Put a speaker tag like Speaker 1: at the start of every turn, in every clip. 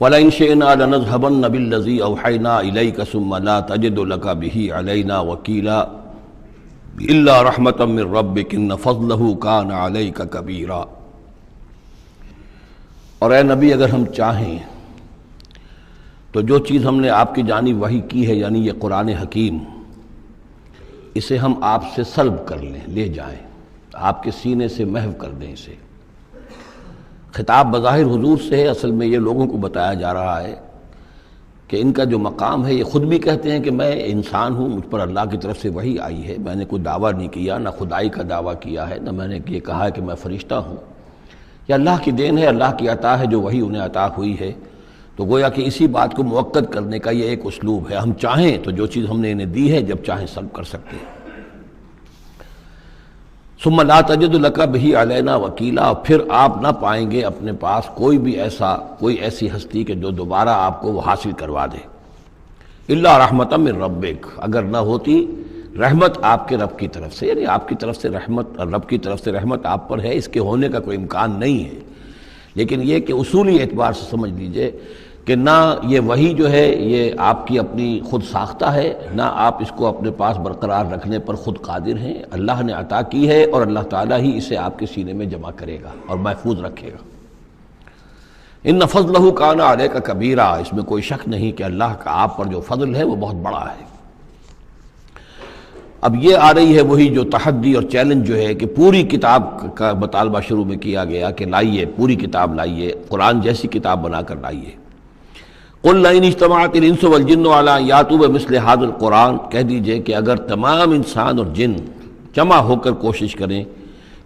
Speaker 1: وَلَئِن شِئْنَا لَنَذْهَبَنَّ بِالَّذِي أَوْحَيْنَا إِلَيْكَ ثُمَّ لَا تَجِدُ لَكَ بِهِ عَلَيْنَا وَكِيلًا إِلَّا رَحْمَةً مِّن رَّبِّكَ إِنَّ فَضْلَهُ كَانَ عَلَيْكَ كَبِيرًا۔ اور اے نبی اگر ہم چاہیں تو جو چیز ہم نے آپ کی جانب وحی کی ہے، یعنی یہ قرآن حکیم، اسے ہم آپ سے سلب کر لیں، لے جائیں، آپ کے سینے سے محو کر دیں اسے۔ خطاب بظاہر حضور سے ہے، اصل میں یہ لوگوں کو بتایا جا رہا ہے کہ ان کا جو مقام ہے، یہ خود بھی کہتے ہیں کہ میں انسان ہوں، مجھ پر اللہ کی طرف سے وحی آئی ہے، میں نے کوئی دعویٰ نہیں کیا، نہ خدائی کا دعویٰ کیا ہے، نہ میں نے یہ کہا ہے کہ میں فرشتہ ہوں، یہ اللہ کی دین ہے، اللہ کی عطا ہے جو وحی انہیں عطا ہوئی ہے۔ تو گویا کہ اسی بات کو مؤکد کرنے کا یہ ایک اسلوب ہے، ہم چاہیں تو جو چیز ہم نے انہیں دی ہے جب چاہیں سلب کر سکتے ہیں۔ ثم لا تجد لک بہ علینا وکیلا، پھر آپ نہ پائیں گے اپنے پاس کوئی ایسی ہستی کہ جو دوبارہ آپ کو وہ حاصل کروا دے، الا رحمۃ من ربک، اگر نہ ہوتی رحمت آپ کے رب کی طرف سے، یعنی آپ کی طرف سے رحمت، رب کی طرف سے رحمت آپ پر ہے، اس کے ہونے کا کوئی امکان نہیں ہے، لیکن یہ کہ اصولی اعتبار سے سمجھ لیجئے کہ نہ یہ وحی جو ہے یہ آپ کی اپنی خود ساختہ ہے، نہ آپ اس کو اپنے پاس برقرار رکھنے پر خود قادر ہیں، اللہ نے عطا کی ہے اور اللہ تعالیٰ ہی اسے آپ کے سینے میں جمع کرے گا اور محفوظ رکھے گا۔ ان فضلہ کان علیک کبیرا، اس میں کوئی شک نہیں کہ اللہ کا آپ پر جو فضل ہے وہ بہت بڑا ہے۔ اب یہ آ رہی ہے وہی جو تحدی اور چیلنج جو ہے کہ پوری کتاب کا مطالبہ شروع میں کیا گیا کہ لائیے، پوری کتاب لائیے، قرآن جیسی کتاب بنا کر لائیے۔ قل لئن اجتمعت الانس والجن علی ان یاتوا بمثل ھذا القرآن، کہہ دیجئے کہ اگر تمام انسان اور جن جمع ہو کر کوشش کریں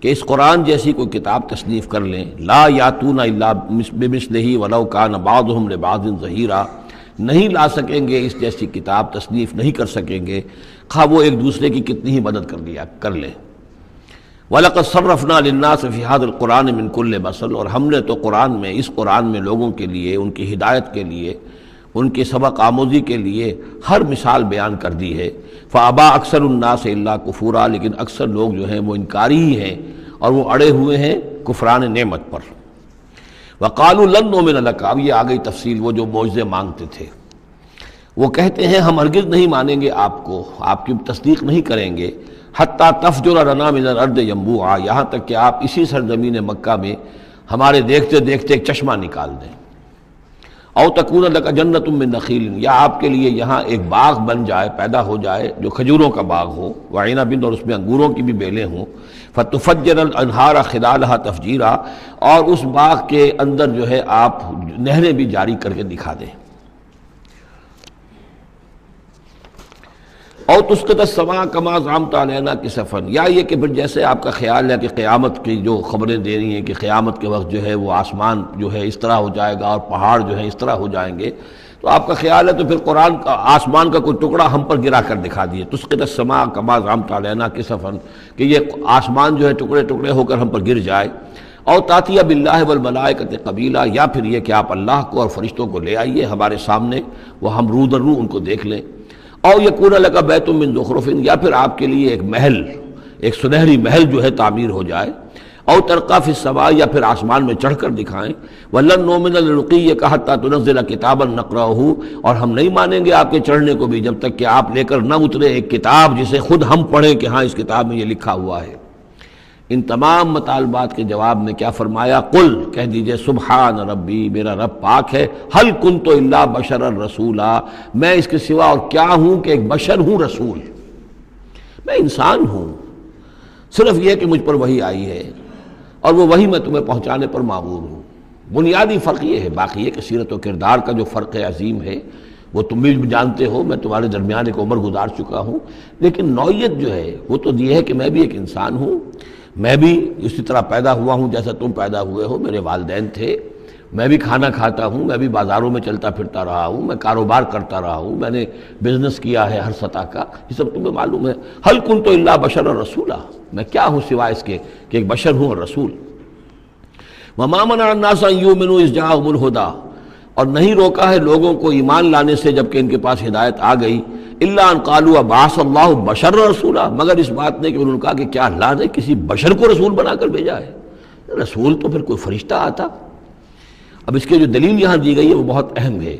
Speaker 1: کہ اس قرآن جیسی کوئی کتاب تصنیف کر لیں، لا یاتون الا بمثلہ ولو کان بعضهم لبعض ظہیرا، نہیں لا سکیں گے اس جیسی کتاب، تصنیف نہیں کر سکیں گے، خواہ وہ ایک دوسرے کی کتنی ہی مدد کر لیں۔ وَلَقَدْ صَرَّفْنَا لِلنَّاسِ فِي هَذَا الْقُرْآنِ مِنْ كُلِّ مَثَلٍ، اور ہم نے تو قرآن میں، اس قرآن میں لوگوں کے لیے، ان کی ہدایت کے لیے، ان کی سبق آموزی کے لیے ہر مثال بیان کر دی ہے۔ فَأَبَى أَكْثَرُ النَّاسِ إِلَّا كُفُورًا، لیکن اکثر لوگ جو ہیں وہ انکاری ہی ہیں اور وہ اڑے ہوئے ہیں کفران نعمت پر۔ وَقَالُوا لَن نُّؤْمِنَ لَكَ، اب یہ آ گئی تفصیل، وہ جو معجزے مانگتے تھے، وہ کہتے ہیں ہم ہرگز نہیں مانیں گے آپ کو، آپ کی تصدیق نہیں کریں گے، حتیٰ تفجر لنا من الارض ینبوعا، یہاں تک کہ آپ اسی سرزمین مکہ میں ہمارے دیکھتے دیکھتے ایک چشمہ نکال دیں، او تکون لک جنت من نخیل، یا آپ کے لیے یہاں ایک باغ بن جائے، پیدا ہو جائے جو کھجوروں کا باغ ہو، وعنب، اور اس میں انگوروں کی بھی بیلیں ہوں، فتفجر الانہار خلالها تفجیرا، اور اس باغ کے اندر جو ہے آپ نہریں بھی جاری کر کے دکھا دیں۔ او تسقط السماء کما زعمت علینا کسفا، یا یہ کہ پھر جیسے آپ کا خیال ہے کہ قیامت کی جو خبریں دے رہی ہیں کہ قیامت کے وقت جو ہے وہ آسمان جو ہے اس طرح ہو جائے گا اور پہاڑ جو ہے اس طرح ہو جائیں گے، تو آپ کا خیال ہے تو پھر قرآن کا آسمان کا کوئی ٹکڑا ہم پر گرا کر دکھا دیے، تسقط السماء کما زعمت علینا کسفا، کہ یہ آسمان جو ہے ٹکڑے ٹکڑے ہو کر ہم پر گر جائے۔ او تاتیہ باللہ والملائکۃ قبیلا، یا پھر یہ کہ آپ اللہ کو اور فرشتوں کو لے آئیے ہمارے سامنے، وہ ہم رو در رو ان کو دیکھ لیں۔ او یکون لک بیت من زخرف، یا پھر آپ کے لیے ایک محل، ایک سنہری محل جو ہے تعمیر ہو جائے۔ او ترقی فی السماء، یا پھر آسمان میں چڑھ کر دکھائیں۔ ولن نؤمن لرقیک حتی تنزل کتابا نقرأہ، اور ہم نہیں مانیں گے آپ کے چڑھنے کو بھی جب تک کہ آپ لے کر نہ اترے ایک کتاب جسے خود ہم پڑھیں کہ ہاں اس کتاب میں یہ لکھا ہوا ہے۔ ان تمام مطالبات کے جواب میں کیا فرمایا؟ قل، کہہ دیجئے سبحان ربی، میرا رب پاک ہے، هل كنت الا بشرا رسولا، میں اس کے سوا اور کیا ہوں کہ ایک بشر ہوں، رسول، میں انسان ہوں، صرف یہ کہ مجھ پر وحی آئی ہے اور وہ وحی میں تمہیں پہنچانے پر مامور ہوں۔ بنیادی فرق یہ ہے، باقی یہ کہ سیرت و کردار کا جو فرق عظیم ہے وہ تم بھی جانتے ہو، میں تمہارے درمیان ایک عمر گزار چکا ہوں، لیکن نوعیت جو ہے وہ تو یہ ہے کہ میں بھی ایک انسان ہوں، میں بھی اسی طرح پیدا ہوا ہوں جیسا تم پیدا ہوئے ہو، میرے والدین تھے، میں بھی کھانا کھاتا ہوں، میں بھی بازاروں میں چلتا پھرتا رہا ہوں، میں کاروبار کرتا رہا ہوں، میں نے بزنس کیا ہے ہر سطح کا، یہ سب تمہیں معلوم ہے۔ هل كنت الا بشرا رسولا، میں کیا ہوں سوائے اس کے کہ ایک بشر ہوں اور رسول۔ وما منع الناس ان يؤمنوا اذ جاءهم الهدى، اور نہیں روکا ہے لوگوں کو ایمان لانے سے جب کہ ان کے پاس ہدایت آ گئی، الا ان قالوا ابعث اللہ بشر رسولا، مگر اس بات نے کہ انہوں نے کہا کہ کیا اللہ نے کسی بشر کو رسول بنا کر بھیجا ہے؟ رسول تو پھر کوئی فرشتہ آتا۔ اب اس کی جو دلیل یہاں دی گئی ہے وہ بہت اہم ہے.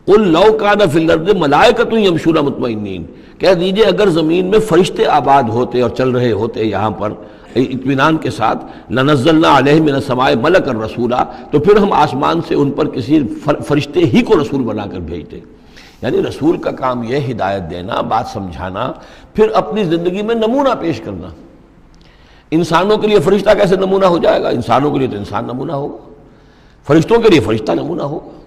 Speaker 1: قل لو کان فی الارض ملائکۃ یمشون مطمئنین، کہہ دیجئے اگر زمین میں فرشتے آباد ہوتے اور چل رہے ہوتے یہاں پر اطمینان کے ساتھ، لنزلنا علیہم من السماء ملکا رسولا، تو پھر ہم آسمان سے ان پر کسی فرشتے ہی کو رسول بنا کر بھیجتے. یعنی رسول کا کام یہ ہدایت دینا، بات سمجھانا، پھر اپنی زندگی میں نمونہ پیش کرنا. انسانوں کے لیے فرشتہ کیسے نمونہ ہو جائے گا؟ انسانوں کے لیے تو انسان نمونہ ہوگا، فرشتوں کے لیے فرشتہ نمونہ ہوگا.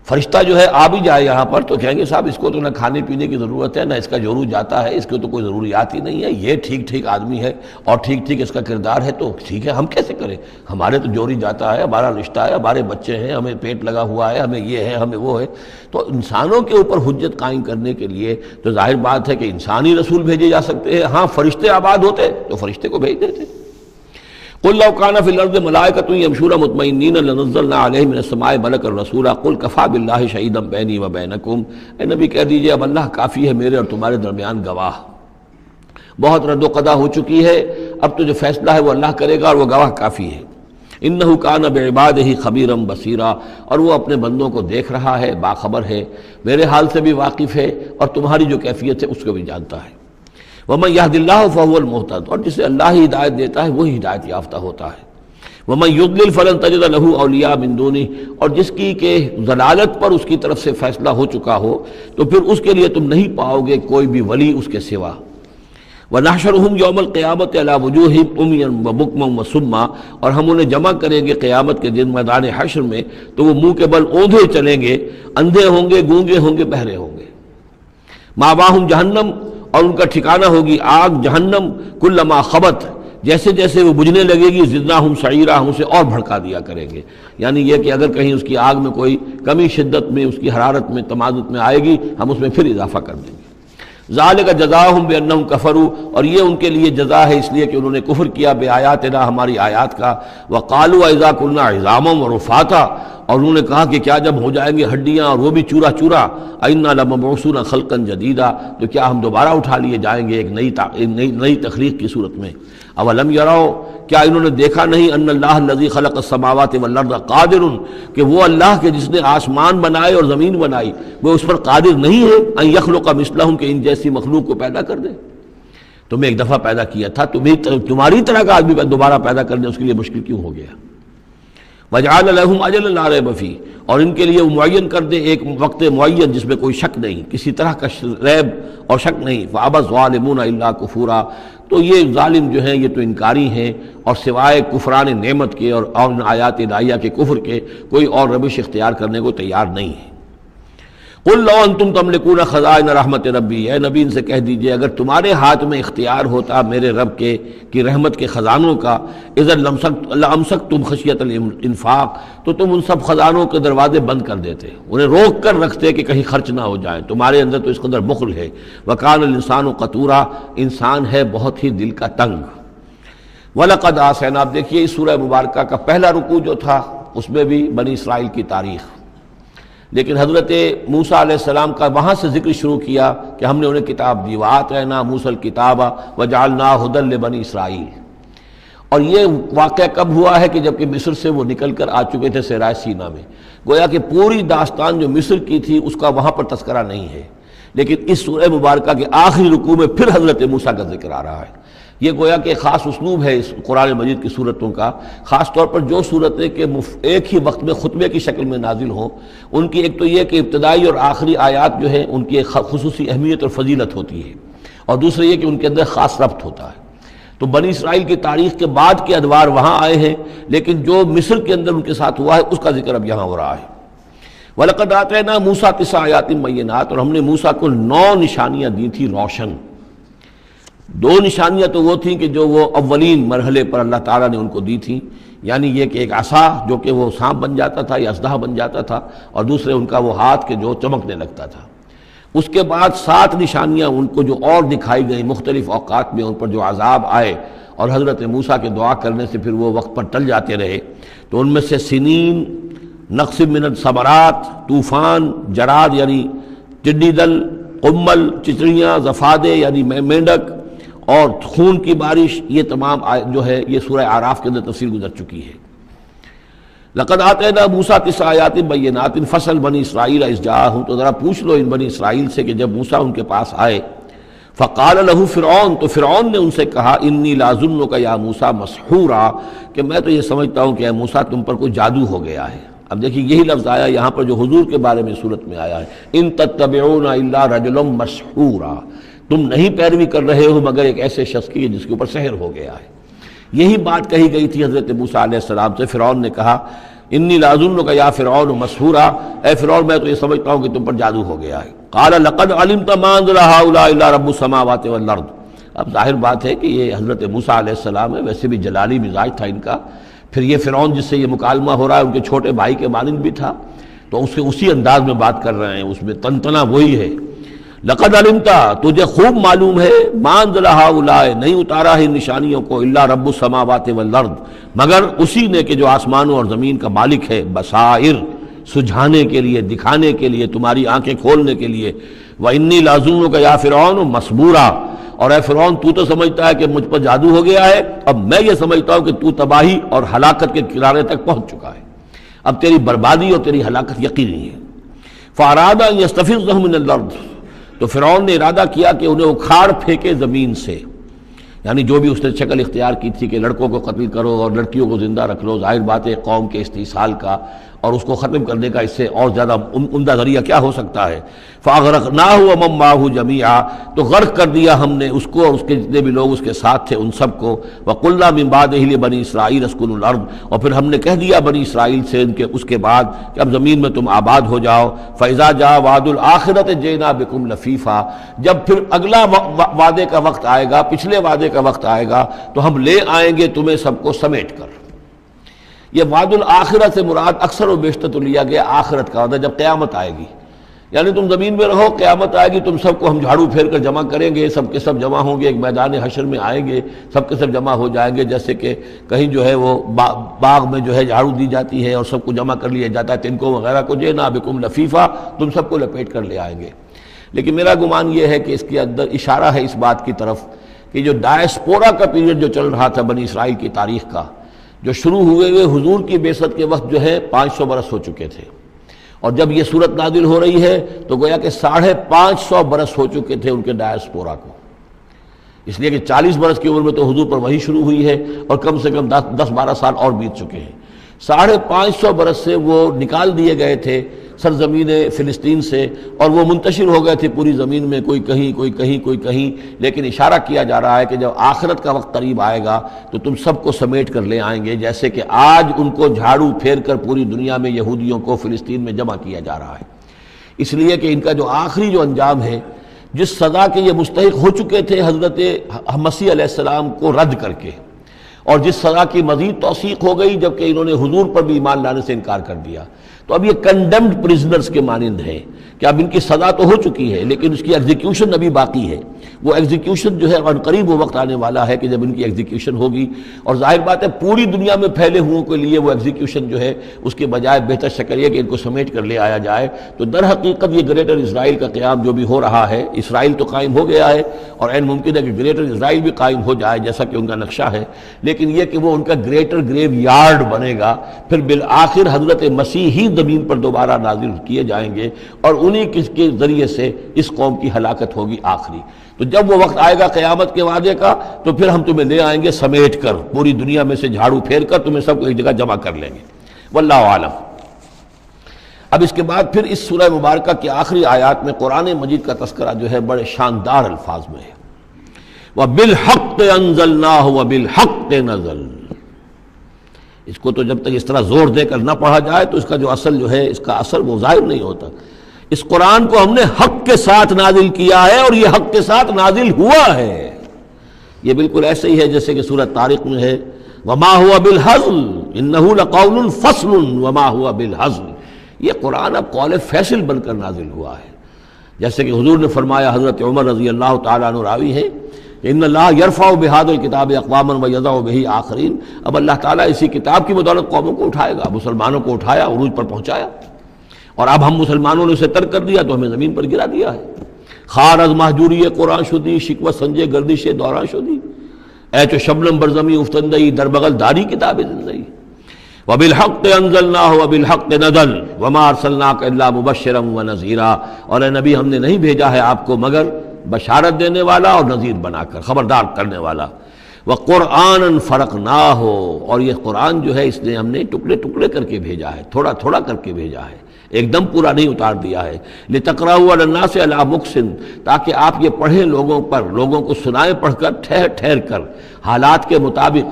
Speaker 1: فرشتہ جو ہے آ بھی جائے یہاں پر تو کہیں گے صاحب اس کو تو نہ کھانے پینے کی ضرورت ہے، نہ اس کا جورو جاتا ہے، اس کو تو کوئی ضروریات ہی نہیں ہے، یہ ٹھیک ٹھیک آدمی ہے اور ٹھیک ٹھیک اس کا کردار ہے، تو ٹھیک ہے ہم کیسے کریں؟ ہمارے تو جوری جاتا ہے، ہمارا رشتہ ہے، ہمارے بچے ہیں، ہمیں پیٹ لگا ہوا ہے، ہمیں یہ ہے، ہمیں وہ ہے. تو انسانوں کے اوپر حجت قائم کرنے کے لیے تو ظاہر بات ہے کہ انسانی رسول بھیجے جا سکتے ہیں. ہاں فرشتے آباد ہوتے تو فرشتے کو بھیج دیتے. قل لو کان فی الارض ملائکۃ یمشون مطمئنین لنزلنا علیہم من السماء ملکا رسولا قل کفی باللہ شہیدا بینی و بینکم. اے نبی کہہ دیجئے اب اللہ کافی ہے میرے اور تمہارے درمیان گواہ. بہت رد و قضا ہو چکی ہے، اب تو جو فیصلہ ہے وہ اللہ کرے گا اور وہ گواہ کافی ہے. انہ کان بعبادہ خبیرا بصیرا، اور وہ اپنے بندوں کو دیکھ رہا ہے، باخبر ہے، میرے حال سے بھی واقف ہے اور تمہاری جو کیفیت ہے اس کو بھی جانتا ہے. وَمَن يَهْدِ اللَّهُ فَهُوَ الْمُهْتَدِ، اور جسے اللہ ہی ہدایت دیتا ہے وہی ہدایت یافتہ ہوتا ہے. وَمَن يُضْلِلْ فَلَن تَجِدَ لَهُ أَوْلِيَاءَ مِن دُونِهِ، اور جس کی کہ ضلالت پر اس کی طرف سے فیصلہ ہو چکا ہو تو پھر اس کے لیے تم نہیں پاؤ گے کوئی بھی ولی اس کے سوا. وَنَحْشُرُهُمْ يَوْمَ الْقِيَامَةِ عَلَىٰ وُجُوهِهِمْ عُمْيًا وَبُكْمًا وَصُمًّا، اور ہم انہیں جمع کریں گے قیامت کے دن میدان حشر میں تو وہ منہ کے بل اوندھے چلیں گے، اندھے ہوں گے، گونگے ہوں گے، بہرے ہوں گے. مَأْوَاهُمْ جَهَنَّمُ، اور ان کا ٹھکانہ ہوگی آگ جہنم. کلما خبت، جیسے جیسے وہ بجھنے لگے گی، زدناہم سعیرا، ہم اسے اور بھڑکا دیا کریں گے. یعنی یہ کہ اگر کہیں اس کی آگ میں کوئی کمی شدت میں، اس کی حرارت میں، تمادت میں آئے گی، ہم اس میں پھر اضافہ کر دیں گے. ذالک جزاؤہم بانہم کفروا، اور یہ ان کے لیے جزا ہے اس لیے کہ انہوں نے کفر کیا بے آیاتنا، ہماری آیات کا. وقالوا اذا كنا عظاما ورفاتا، اور انہوں نے کہا کہ کیا جب ہو جائیں گے ہڈیاں اور وہ بھی چورا چورا، انا لمبعوثون خلقا جدیدا، تو کیا ہم دوبارہ اٹھا لیے جائیں گے ایک نئی تخلیق کی صورت میں. اولم یروا، کیا انہوں نے دیکھا نہیں، ان اللہ الذی خلق السماوات والارض قادر، کہ وہ اللہ کے جس نے آسمان بنائے اور زمین بنائی وہ اس پر قادر نہیں ہے، ان یخلق مثلہم، کہ ان جیسی مخلوق کو پیدا کر دے. تمہیں ایک دفعہ پیدا کیا تھا، تمہاری طرح کا آدمی دوبارہ پیدا کرنے اس کے لیے مشکل کیوں ہو گیا. وجعل لهم اجلا لا ریب فیہ، اور ان کے لیے وہ معین کر دے ایک وقت معین جس میں کوئی شک نہیں، کسی طرح کا ریب اور شک نہیں. فابى الظالمون الا کفورا، تو یہ ظالم جو ہیں یہ تو انکاری ہیں اور سوائے کفران نعمت کے اور آیات الہیہ کے کفر کے کوئی اور روش اختیار کرنے کو تیار نہیں ہے. قل لو انتم تملکون خزائن رحمت ربی، اے نبی ان سے کہہ دیجئے اگر تمہارے ہاتھ میں اختیار ہوتا میرے رب کے کی رحمت کے خزانوں کا، اذا لامسکتم خشیۃ الانفاق، تو تم ان سب خزانوں کے دروازے بند کر دیتے، انہیں روک کر رکھتے کہ کہیں خرچ نہ ہو جائیں. تمہارے اندر تو اس قدر بخل ہے. وکان الانسان قتورا، انسان ہے بہت ہی دل کا تنگ. وَلَقَدْ آتَيْنَا، آپ دیکھیے اس سورہ مبارکہ کا پہلا رکوع جو تھا اس میں بھی بنی اسرائیل کی تاریخ، لیکن حضرت موسیٰ علیہ السلام کا وہاں سے ذکر شروع کیا کہ ہم نے انہیں کتاب دی. وَآتَيْنَا مُوسَى الْكِتَابَ وَجَعَلْنَاهُ هُدًى لِبَنِي اسرائیل. اور یہ واقعہ کب ہوا ہے کہ جبکہ مصر سے وہ نکل کر آ چکے تھے صحرائے سینا میں. گویا کہ پوری داستان جو مصر کی تھی اس کا وہاں پر تذکرہ نہیں ہے، لیکن اس سورہ مبارکہ کے آخری رکوع میں پھر حضرت موسیٰ کا ذکر آ رہا ہے. یہ گویا کہ خاص اسلوب ہے اس قرآن مجید کی صورتوں کا، خاص طور پر جو صورتیں کہ ایک ہی وقت میں خطبے کی شکل میں نازل ہوں، ان کی ایک تو یہ کہ ابتدائی اور آخری آیات جو ہیں ان کی ایک خصوصی اہمیت اور فضیلت ہوتی ہے، اور دوسرا یہ کہ ان کے اندر خاص ربط ہوتا ہے. تو بنی اسرائیل کی تاریخ کے بعد کے ادوار وہاں آئے ہیں، لیکن جو مصر کے اندر ان کے ساتھ ہوا ہے اس کا ذکر اب یہاں ہو رہا ہے. وَلَقَدْ آتَيْنَا مُوسَىٰ 9 آیات بینات، اور ہم نے موسیٰ کو 9 نشانیاں دی تھی روشن. 2 نشانیاں تو وہ تھیں کہ جو وہ اولین مرحلے پر اللہ تعالیٰ نے ان کو دی تھیں، یعنی یہ کہ ایک عصا جو کہ وہ سانپ بن جاتا تھا یا اژدہا بن جاتا تھا، اور دوسرے ان کا وہ ہاتھ کہ جو چمکنے لگتا تھا. اس کے بعد 7 نشانیاں ان کو جو اور دکھائی گئیں مختلف اوقات میں، ان پر جو عذاب آئے اور حضرت موسیٰ کے دعا کرنے سے پھر وہ وقت پر ٹل جاتے رہے. تو ان میں سے سنین، نقص من الثمرات، طوفان، جراد یعنی ٹڈی دل، قمل چچڑیاں، ضفادع یعنی مینڈک، اور خون کی بارش، یہ تمام جو ہے یہ سورہ اعراف کے اندر تفصیل گزر چکی ہے. لقد آتینا موسیٰ 9 آیات بینات فاسأل بنی اسرائیل اذ جاءہم، تو ذرا پوچھ لو ان بنی اسرائیل سے کہ جب موسیٰ ان کے پاس آئے، فقال لہ فرعون، تو فرعون نے ان سے کہا انی لاظنک یا موسیٰ مسحورا، کہ میں تو یہ سمجھتا ہوں کہ اے موسیٰ تم پر کوئی جادو ہو گیا ہے۔ اب دیکھیے یہی لفظ آیا یہاں پر جو حضور کے بارے میں صورت میں آیا ہے، ان تتبعون الا رجلا مسحورا، تم نہیں پیروی کر رہے ہو مگر ایک ایسے شخص کی جس کے اوپر سحر ہو گیا ہے۔ یہی بات کہی گئی تھی حضرت موسیٰ علیہ السلام سے۔ فرعون نے کہا انی لاظنک یا فرعون مسحورا، اے فرعون میں تو یہ سمجھتا ہوں کہ تم پر جادو ہو گیا ہے۔ قال لقد علمت ما انزل هؤلاء الا رب السماوات والارض، اب ظاہر بات ہے کہ یہ حضرت موسیٰ علیہ السلام ہے، ویسے بھی جلالی مزاج تھا ان کا، پھر یہ فرعون جس سے یہ مکالمہ ہو رہا ہے ان کے چھوٹے بھائی کے مانند بھی تھا، تو اس سے اسی انداز میں بات کر رہے ہیں، اس میں تنتنا وہی ہے۔ لقد علمتا، تجھے خوب معلوم ہے، ما انزل هؤلاء، نہیں اتارا ہے نشانیوں کو، الا رب السماوات والارض، مگر اسی نے کہ جو آسمانوں اور زمین کا مالک ہے، بصائر، سجھانے کے لیے، دکھانے کے لیے، تمہاری آنکھیں کھولنے کے لیے۔ وَإِنِّي لَأَظُنُّكَ يَا فِرْعَوْنُ مَصْبُورًا، اور اے فرعون تو تو سمجھتا ہے کہ مجھ پر جادو ہو گیا ہے، اب میں یہ سمجھتا ہوں کہ تو تباہی اور ہلاکت کے کنارے تک پہنچ چکا ہے، اب تیری بربادی اور تیری ہلاکت یقینی ہے۔ فَأَرَادَ أَن يَسْتَفِزَّهُم مِّنَ الْأَرْضِ، تو فرعون نے ارادہ کیا کہ انہیں اکھاڑ پھینکے زمین سے، یعنی جو بھی اس نے شکل اختیار کی تھی کہ لڑکوں کو قتل کرو اور لڑکیوں کو زندہ رکھ لو، ظاہر بات ہے قوم کے استحصال کا اور اس کو ختم کرنے کا اس سے اور زیادہ عمدہ ذریعہ کیا ہو سکتا ہے۔ فَأَغْرَقْنَاهُ وَمَن مَّعَهُ جَمِيعًا، تو غرق کر دیا ہم نے اس کو اور اس کے جتنے بھی لوگ اس کے ساتھ تھے ان سب کو۔ وَقُلْنَا مِن بَعْدِهِ لِبَنِي إِسْرَائِيلَ اسْكُنُوا الْأَرْضَ، اور پھر ہم نے کہہ دیا بنی اسرائیل سے ان کے اس کے بعد کہ اب زمین میں تم آباد ہو جاؤ۔ فَإِذَا جَاءَ وَعْدُ الْآخِرَةِ جِئْنَا بِكُمْ لَفِيفًا، جب پھر اگلا وعدے کا وقت آئے گا، پچھلے وعدے کا وقت آئے گا تو ہم لے آئیں گے تمہیں سب کو سمیٹ کر۔ یہ وعد الآخرہ سے مراد اکثر و بیشتر تو لیا گیا آخرت کا وعدہ، جب قیامت آئے گی، یعنی تم زمین میں رہو، قیامت آئے گی، تم سب کو ہم جھاڑو پھیر کر جمع کریں گے، سب کے سب جمع ہوں گے، ایک میدان حشر میں آئیں گے، سب کے سب جمع ہو جائیں گے، جیسے کہ کہیں جو ہے وہ باغ میں جو ہے جھاڑو دی جاتی ہے اور سب کو جمع کر لیا جاتا ہے، تنکوں وغیرہ کو، جئنا بکم لفیفا، تم سب کو لپیٹ کر لے آئیں گے۔ لیکن میرا گمان یہ ہے کہ اس کے اندر اشارہ ہے اس بات کی طرف کہ جو ڈائسپورا کا پیریڈ جو چل رہا تھا بنی اسرائیل کی تاریخ کا، جو شروع ہوئے حضور کی بعثت کے وقت جو ہے 500 برس ہو چکے تھے، اور جب یہ صورت نازل ہو رہی ہے تو گویا کہ 550 برس ہو چکے تھے ان کے ڈائسپورا کو، اس لیے کہ 40 برس کی عمر میں تو حضور پر وحی شروع ہوئی ہے اور کم سے کم 10-12 سال اور بیت چکے ہیں۔ 550 برس سے وہ نکال دیے گئے تھے سرزمین فلسطین سے اور وہ منتشر ہو گئے تھے پوری زمین میں، کوئی کہیں کوئی کہیں کوئی کہیں، لیکن اشارہ کیا جا رہا ہے کہ جب آخرت کا وقت قریب آئے گا تو تم سب کو سمیٹ کر لے آئیں گے، جیسے کہ آج ان کو جھاڑو پھیر کر پوری دنیا میں یہودیوں کو فلسطین میں جمع کیا جا رہا ہے، اس لیے کہ ان کا جو آخری جو انجام ہے، جس سزا کے یہ مستحق ہو چکے تھے حضرت مسیح علیہ السلام کو رد کر کے، اور جس سزا کی مزید توثیق ہو گئی جبکہ انہوں نے حضور پر بھی ایمان لانے سے انکار کر دیا، تو اب یہ کنڈیمڈ پرزنرز کے مانند ہے کہ اب ان کی سزا تو ہو چکی ہے لیکن اس کی ایگزیکیوشن ابھی باقی ہے۔ وہ ایگزیکیوشن جو ہے عنقریب وہ وقت آنے والا ہے کہ جب ان کی ایگزیکیوشن ہوگی، اور ظاہر بات ہے پوری دنیا میں پھیلے ہوئوں کے لیے وہ ایگزیکیوشن جو ہے اس کے بجائے بہتر شکل یہ کہ ان کو سمیٹ کر لے آیا جائے۔ تو در حقیقت یہ گریٹر اسرائیل کا قیام جو بھی ہو رہا ہے، اسرائیل تو قائم ہو گیا ہے اور عین ممکن ہے کہ گریٹر اسرائیل بھی قائم ہو جائے جیسا کہ ان کا نقشہ ہے، لیکن یہ کہ وہ ان کا گریٹر گریو یارڈ بنے گا، پھر بالآخر حضرت مسیح ہی زمین پر دوبارہ نازل کیے جائیں گے اور انہی کے ذریعے سے اس قوم کی ہلاکت ہوگی آخری۔ تو جب وہ وقت آئے گا قیامت کے وعدے کا تو پھر ہم تمہیں لے آئیں گے سمیٹ کر، پوری دنیا میں سے جھاڑو پھیر کر تمہیں سب کو ایک جگہ جمع کر لیں گے، واللہ عالم۔ اب اس کے بعد پھر اس سورہ مبارکہ کی آخری آیات میں قرآن مجید کا تذکرہ جو ہے بڑے شاندار الفاظ میں ہے، وَبِالْحَقِّ أَنزَلْنَاهُ وَبِالْحَقِّ نَزَلَ۔ اس کو تو جب تک اس طرح زور دے کر نہ پڑھا جائے تو اس کا جو اصل جو ہے اس کا اثر وہ ظاہر نہیں ہوتا۔ اس قرآن کو ہم نے حق کے ساتھ نازل کیا ہے اور یہ حق کے ساتھ نازل ہوا ہے۔ یہ بالکل ایسے ہی ہے جیسے کہ سورۃ طارق میں ہے وَمَا هُوَ بِالْحَزْلِ إِنَّهُ لَقَوْلٌ فَصْلٌ وَمَا هُوَ بِالْحَزْلِ۔ یہ قرآن اب قول فیصل بن کر نازل ہوا ہے، جیسے کہ حضور نے فرمایا، حضرت عمر رضی اللہ تعالیٰ عنہ راوی ہے ان اللہ یرفع بہذا الکتاب اقواما ویضع بہ آخرین۔ اب اللہ تعالیٰ اسی کتاب کی بدولت قوموں کو اٹھائے گا، مسلمانوں کو اٹھایا، عروج پر پہنچایا، اور اب ہم مسلمانوں نے اسے ترک کر دیا تو ہمیں زمین پر گرا دیا ہے۔ خار از محجوری قرآن شدی شکوہ سنجے گردش دوران شدی، اے چو شبنم برزمی افتندئی در بغل داری کتاب زندگی۔ وَبِالْحَقِّ أَنزَلْنَاهُ وَبِالْحَقِّ نَزَلَ وَمَا أَرْسَلْنَاكَ إِلَّا مُبَشِّرًا وَنَذِيرًا، اور اے نبی ہم نے نہیں بھیجا ہے آپ کو مگر بشارت دینے والا اور نذیر بنا کر، خبردار کرنے والا۔ وَقُرْآنًا فَرَقْنَاهُ، اور یہ قرآن جو ہے اس نے ہم نے ٹکڑے ٹکڑے کر کے بھیجا ہے، تھوڑا تھوڑا کر کے بھیجا ہے، ایک دم پورا نہیں اتار دیا ہے۔ لِتَقْرَأُوهُ عَلَى النَّاسِ عَلَى مُكْثٍ، تاکہ آپ یہ پڑھیں لوگوں پر، لوگوں کو سنائیں پڑھ کر ٹھہر ٹھہر کر، حالات کے مطابق،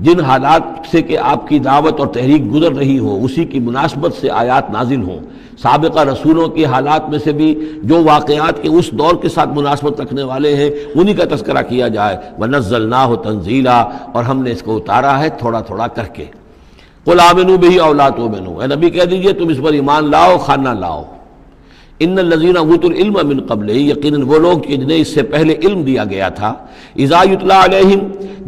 Speaker 1: جن حالات سے کہ آپ کی دعوت اور تحریک گزر رہی ہو اسی کی مناسبت سے آیات نازل ہوں۔ سابقہ رسولوں کے حالات میں سے بھی جو واقعات کے اس دور کے ساتھ مناسبت رکھنے والے ہیں انہی کا تذکرہ کیا جائے۔ وَنَزَّلْنَاهُ تَنزِيلًا، اور ہم نے اس کو اتارا ہے تھوڑا تھوڑا کر کے۔ قُلْ آمِنُوا بِهِ أَوْ لَا تُؤْمِنُوا، اے نبی کہہ دیجئے تم اس پر ایمان لاؤ خواہ نہ لاؤ۔ ان الذین اوتوا العلم من قبل، یقیناً وہ لوگ جنہیں اس سے پہلے علم دیا گیا تھا، اذا یتلی علیہم،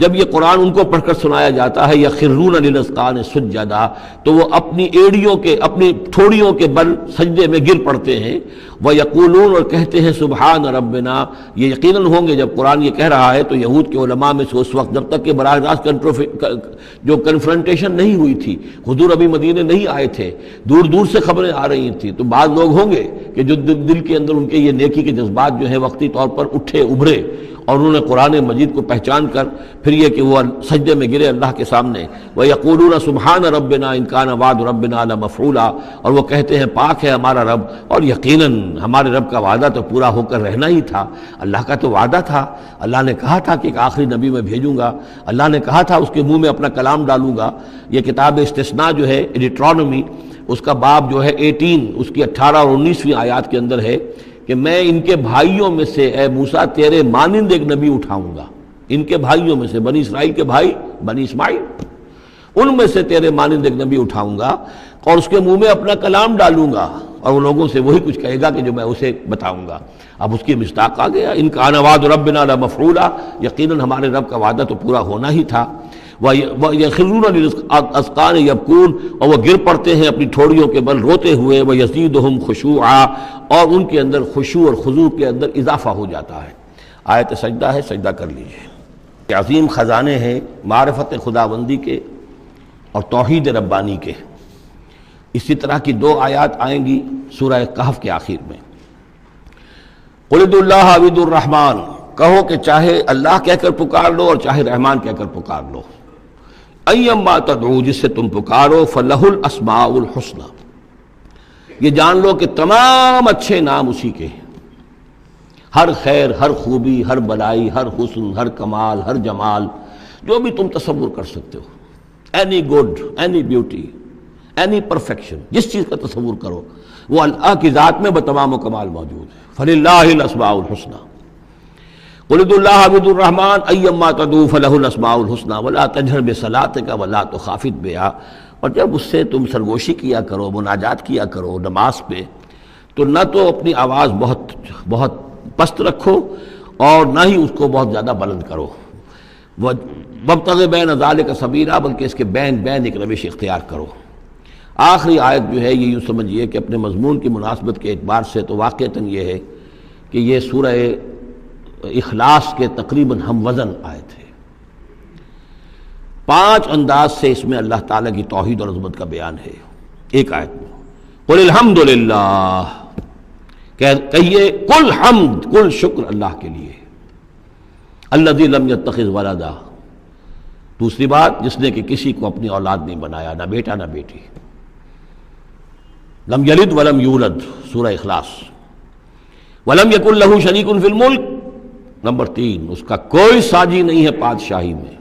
Speaker 1: جب یہ قرآن ان کو پڑھ کر سنایا جاتا ہے، یخرون للاذقان سجدا، تو وہ اپنی ایڑیوں کے، اپنی ٹھوڑیوں کے بل سجدے میں گر پڑتے ہیں، ویقولون، اور کہتے ہیں سبحان ربنا، یہ یقیناً ہوں گے جب قرآن یہ کہہ رہا ہے تو یہود کے علماء میں سے اس وقت جب تک کہ براہ راست جو کنفرنٹیشن نہیں ہوئی تھی، حضور ابھی مدینے نہیں آئے تھے، دور دور سے خبریں آ رہی تھیں، تو بعض لوگ ہوں گے کہ جو دل کے اندر ان کے یہ نیکی کے جذبات جو ہیں وقتی طور پر اٹھے ابھرے، اور انہوں نے قرآن مجید کو پہچان کر پھر یہ کہ وہ سجدے میں گرے اللہ کے سامنے۔ وَيَقُولُونَ سُبْحَانَ رَبِّنَا إِن كَانَ وَعْدُ رَبِّنَا لَمَفْعُولًا، اور وہ کہتے ہیں پاک ہے ہمارا رب، اور یقیناً ہمارے رب کا وعدہ تو پورا ہو کر رہنا ہی تھا۔ اللہ کا تو وعدہ تھا، اللہ نے کہا تھا کہ ایک آخری نبی میں بھیجوں گا، اللہ نے کہا تھا اس کے منہ میں اپنا کلام ڈالوں گا۔ یہ کتاب استثناء جو ہے ڈیٹرانومی، اس کا باب جو ہے 18، اس کی 18 اور 19ویں آیات کے اندر ہے کہ میں ان کے بھائیوں میں سے اے موسیٰ تیرے مانند ایک نبی اٹھاؤں گا، ان کے بھائیوں میں سے، بنی اسرائیل کے بھائی بنی اسماعیل، ان میں سے تیرے مانند ایک نبی اٹھاؤں گا اور اس کے منہ میں اپنا کلام ڈالوں گا، اور وہ لوگوں سے وہی کچھ کہے گا کہ جو میں اسے بتاؤں گا۔ اب اس کی مصداق آ گیا، ان کان وعد ربنا لمفعولا، یقیناً ہمارے رب کا وعدہ تو پورا ہونا ہی تھا۔ وَيَخِرُّونَ لِلْأَذْقَانِ يَبْكُونَ، اور وہ گر پڑتے ہیں اپنی ٹھوڑیوں کے بل روتے ہوئے۔ وَيَزِيدُهُمْ خُشُوعًا، اور ان کے اندر خشوع اور خضوع کے اندر اضافہ ہو جاتا ہے۔ آیت سجدہ ہے، سجدہ کر لیجئے۔ عظیم خزانے ہیں معرفت خداوندی کے اور توحید ربانی کے۔ اسی طرح کی 2 آیات آئیں گی سورہ کہف کے آخر میں۔ قُلِ ادعوا اللَّهَ أَوِ ادعوا الرَّحْمَٰنَ، کہو کہ چاہے اللہ کہہ کر پکار لو اور چاہے رحمان کہہ کر پکار لو۔ ایما تدعو، جس سے تم پکارو، فَلَهُ الْأَسْمَاءُ الْحُسْنَى، یہ جان لو کہ تمام اچھے نام اسی کے ہیں، ہر خیر، ہر خوبی، ہر بلائی، ہر حسن، ہر کمال، ہر جمال، جو بھی تم تصور کر سکتے ہو، any good, any beauty, any perfection, جس چیز کا تصور کرو وہ اللہ کی ذات میں بتمام و کمال موجود ہے۔ فَلِلَّهِ الْأَسْمَاءُ الْحُسْنَى قُلِ ادعوا اللَّهَ أَوِ ادعوا الرَّحْمَٰنَ أَيَّمَّا تَدْعُوا فَلَهُ الْأَسْمَاءُ الْحُسْنَى وَلَا تَجْهَرْ بِصَلَاتِكَ وَلَا تُخَافِتْ بِهَا، اور جب اس سے تم سرگوشی کیا کرو، مناجات کیا کرو نماز پہ، تو نہ تو اپنی آواز بہت پست رکھو اور نہ ہی اس کو بہت زیادہ بلند کرو۔ وَابْتَغِ بَيْنَ ذَلِكَ سَبِيلًا، بلکہ اس کے بین ایک روش اختیار کرو۔ آخری آیت جو ہے یہ یوں سمجھیے کہ اپنے مضمون کی مناسبت کے اعتبار سے تو واقعتاً یہ ہے کہ یہ سورہ اخلاص کے تقریباً ہم وزن آیت ہے۔ 5 انداز سے اس میں اللہ تعالیٰ کی توحید اور عظمت کا بیان ہے ایک آیت میں۔ قل الحمد للہ، کہیے کل حمد، کل شکر اللہ کے لیے، الذی لم یتخذ ولدا، دوسری بات جس نے کہ کسی کو اپنی اولاد نہیں بنایا، نہ بیٹا نہ بیٹی، لم یلد ولم یولد، سورہ اخلاص۔ ولم یکن لہ شریک فی الملک، نمبر 3، اس کا کوئی ساجی نہیں ہے بادشاہی میں،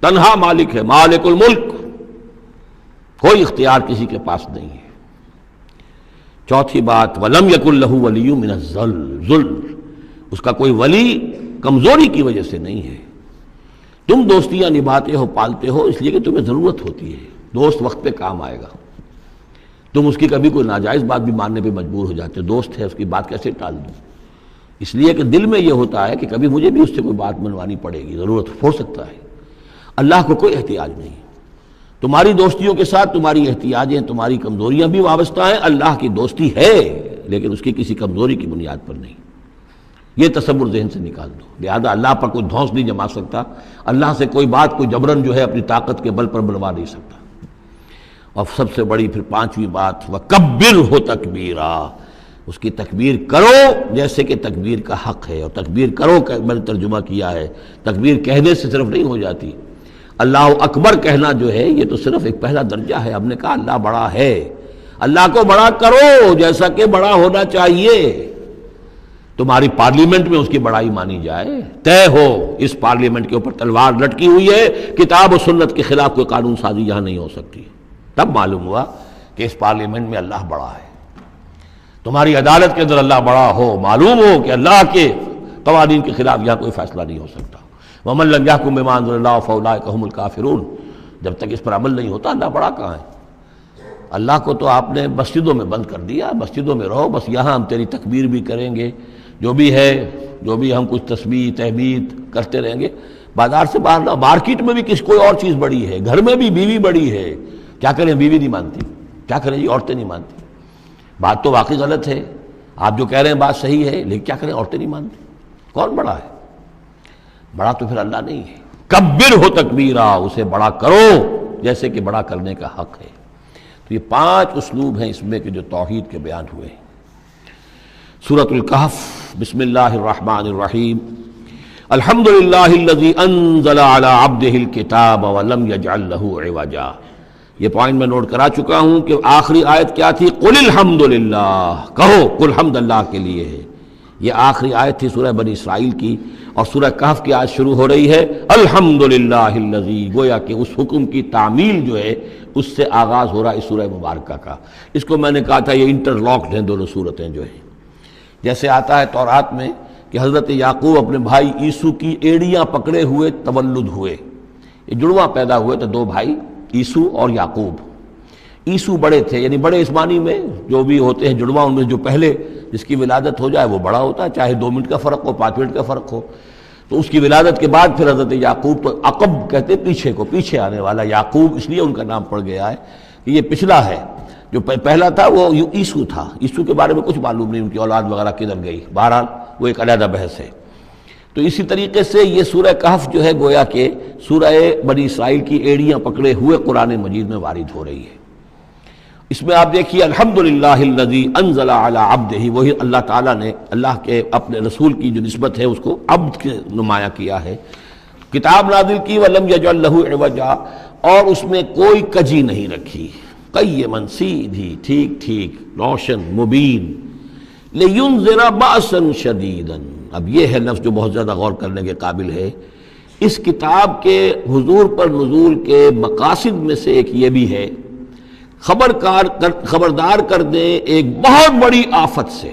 Speaker 1: تنہا مالک ہے، مالک الملک، کوئی اختیار کسی کے پاس نہیں ہے۔ چوتھی بات، وَلَمْ يَكُنْ لَهُ وَلِيٌّ مِّنَ الذُّلِّ، اس کا کوئی ولی کمزوری کی وجہ سے نہیں ہے۔ تم دوستیاں نبھاتے ہو، پالتے ہو اس لیے کہ تمہیں ضرورت ہوتی ہے، دوست وقت پہ کام آئے گا۔ تم اس کی کبھی کوئی ناجائز بات بھی ماننے پہ مجبور ہو جاتے ہو، دوست ہے اس کی بات کیسے ٹال دوں، اس لیے کہ دل میں یہ ہوتا ہے کہ کبھی مجھے بھی اس سے کوئی بات منوانی پڑے گی، ضرورت ہو سکتا ہے۔ اللہ کو کوئی احتیاج نہیں، تمہاری دوستیوں کے ساتھ تمہاری احتیاجیں، تمہاری کمزوریاں بھی وابستہ ہیں، اللہ کی دوستی ہے لیکن اس کی کسی کمزوری کی بنیاد پر نہیں، یہ تصور ذہن سے نکال دو۔ لہذا اللہ پر کوئی دھونس نہیں جما سکتا، اللہ سے کوئی بات کوئی جبرن جو ہے اپنی طاقت کے بل پر بلوا نہیں سکتا۔ اور سب سے بڑی پھر پانچویں بات وَكَبِّرْهُ تَكْبِيرًا، اس کی تکبیر کرو جیسے کہ تکبیر کا حق ہے۔ اور تکبیر کرو کا میں نے ترجمہ کیا ہے، تکبیر کہنے سے صرف نہیں ہو جاتی، اللہ اکبر کہنا جو ہے یہ تو صرف ایک پہلا درجہ ہے۔ ہم نے کہا اللہ بڑا ہے، اللہ کو بڑا کرو جیسا کہ بڑا ہونا چاہیے، تمہاری پارلیمنٹ میں اس کی بڑائی مانی جائے، طے ہو اس پارلیمنٹ کے اوپر تلوار لٹکی ہوئی ہے، کتاب و سنت کے خلاف کوئی قانون سازی یہاں نہیں ہو سکتی، تب معلوم ہوا کہ اس پارلیمنٹ میں اللہ بڑا ہے۔ تمہاری عدالت کے اندر اللہ بڑا ہو، معلوم ہو کہ اللہ کے قوانین کے خلاف یہاں کوئی فیصلہ نہیں ہو سکتا۔ وَمَن لَّمْ يَحْكُم بِمَا أَنزَلَ اللَّهُ فَأُولَٰئِكَ هُمُ الْكَافِرُونَ، جب تک اس پر عمل نہیں ہوتا اللہ بڑا کہاں ہے؟ اللہ کو تو آپ نے مسجدوں میں بند کر دیا، مسجدوں میں رہو، بس یہاں ہم تیری تکبیر بھی کریں گے، جو بھی ہے، جو بھی ہم کچھ تسبیح تحمید کرتے رہیں گے، بازار سے باہر نہ، مارکیٹ میں بھی کوئی اور چیز بڑی ہے، گھر میں بھی بیوی بڑی ہے، کیا کریں بیوی نہیں مانتی، کیا کریں جی عورتیں نہیں مانتی، بات تو واقعی غلط ہے، آپ جو کہہ رہے ہیں بات صحیح ہے، لیکن کیا کریں عورتیں نہیں مانتی، کون بڑا ہے؟ بڑا تو پھر اللہ نہیں ہے۔ کبر ہو تکبیرا، اسے بڑا کرو جیسے کہ بڑا کرنے کا حق ہے۔ تو یہ 5 اسلوب ہیں اس میں کہ جو توحید کے بیان ہوئے ہیں۔ سورۃ الکہف، بسم اللہ الرحمن الرحیم، الحمد للہ الذی انزل علی عبدہ الکتاب ولم یجعل لہ عوجا۔ یہ پوائنٹ میں نوٹ کرا چکا ہوں کہ آخری آیت کیا تھی؟ قل الحمد للہ، کہو کل حمد اللہ کے لیے ہے۔ یہ آخری آیت تھی سورہ بنی اسرائیل کی، اور سورہ کہف کی آیت شروع ہو رہی ہے الحمد للہ الذی، گویا کہ اس حکم کی تعمیل جو ہے اس سے آغاز ہو رہا ہے اس سورہ مبارکہ کا۔ اس کو میں نے کہا تھا یہ انٹرلاکڈ ہیں دونوں صورتیں جو ہیں، جیسے آتا ہے تورات میں کہ حضرت یعقوب اپنے بھائی عیسو کی ایڑیاں پکڑے ہوئے تولد ہوئے، یہ جڑواں پیدا ہوئے تو 2 بھائی عیسو اور یعقوب۔ عیسو بڑے تھے، یعنی بڑے اس معنی میں جو بھی ہوتے ہیں جڑواں، ان میں جو پہلے جس کی ولادت ہو جائے وہ بڑا ہوتا ہے، چاہے 2 منٹ کا فرق ہو 5 منٹ کا فرق ہو۔ تو اس کی ولادت کے بعد پھر حضرت یعقوب، تو عقب کہتے پیچھے کو، پیچھے آنے والا، یعقوب اس لیے ان کا نام پڑ گیا ہے کہ یہ پچھلا ہے۔ جو پہلا تھا وہ عیسو تھا، عیسو کے بارے میں کچھ معلوم نہیں، ان کی اولاد وغیرہ کدھر گئی، بہرحال وہ ایک علیحدہ بحث ہے۔ تو اسی طریقے سے یہ سورہ کہف جو ہے گویا کہ سورہ بنی اسرائیل کی ایڑیاں پکڑے ہوئے قرآن مجید میں وارد ہو رہی ہے۔ اس میں آپ دیکھیے الحمدللہ الذی انزل علی عبدہ، وہی اللہ تعالیٰ نے اللہ کے اپنے رسول کی جو نسبت ہے اس کو عبد کے نمایاں کیا ہے، کتاب نازل کی ولم یجعل لہ عوجا، اور اس میں کوئی کجی نہیں رکھی، قیما سیدھی، ٹھیک ٹھیک، روشن مبین، لینذر بأسا شدیدا۔ اب یہ ہے لفظ جو بہت زیادہ غور کرنے کے قابل ہے۔ اس کتاب کے حضور پر نزول کے مقاصد میں سے ایک یہ بھی ہے خبردار کر دیں ایک بہت بڑی آفت سے۔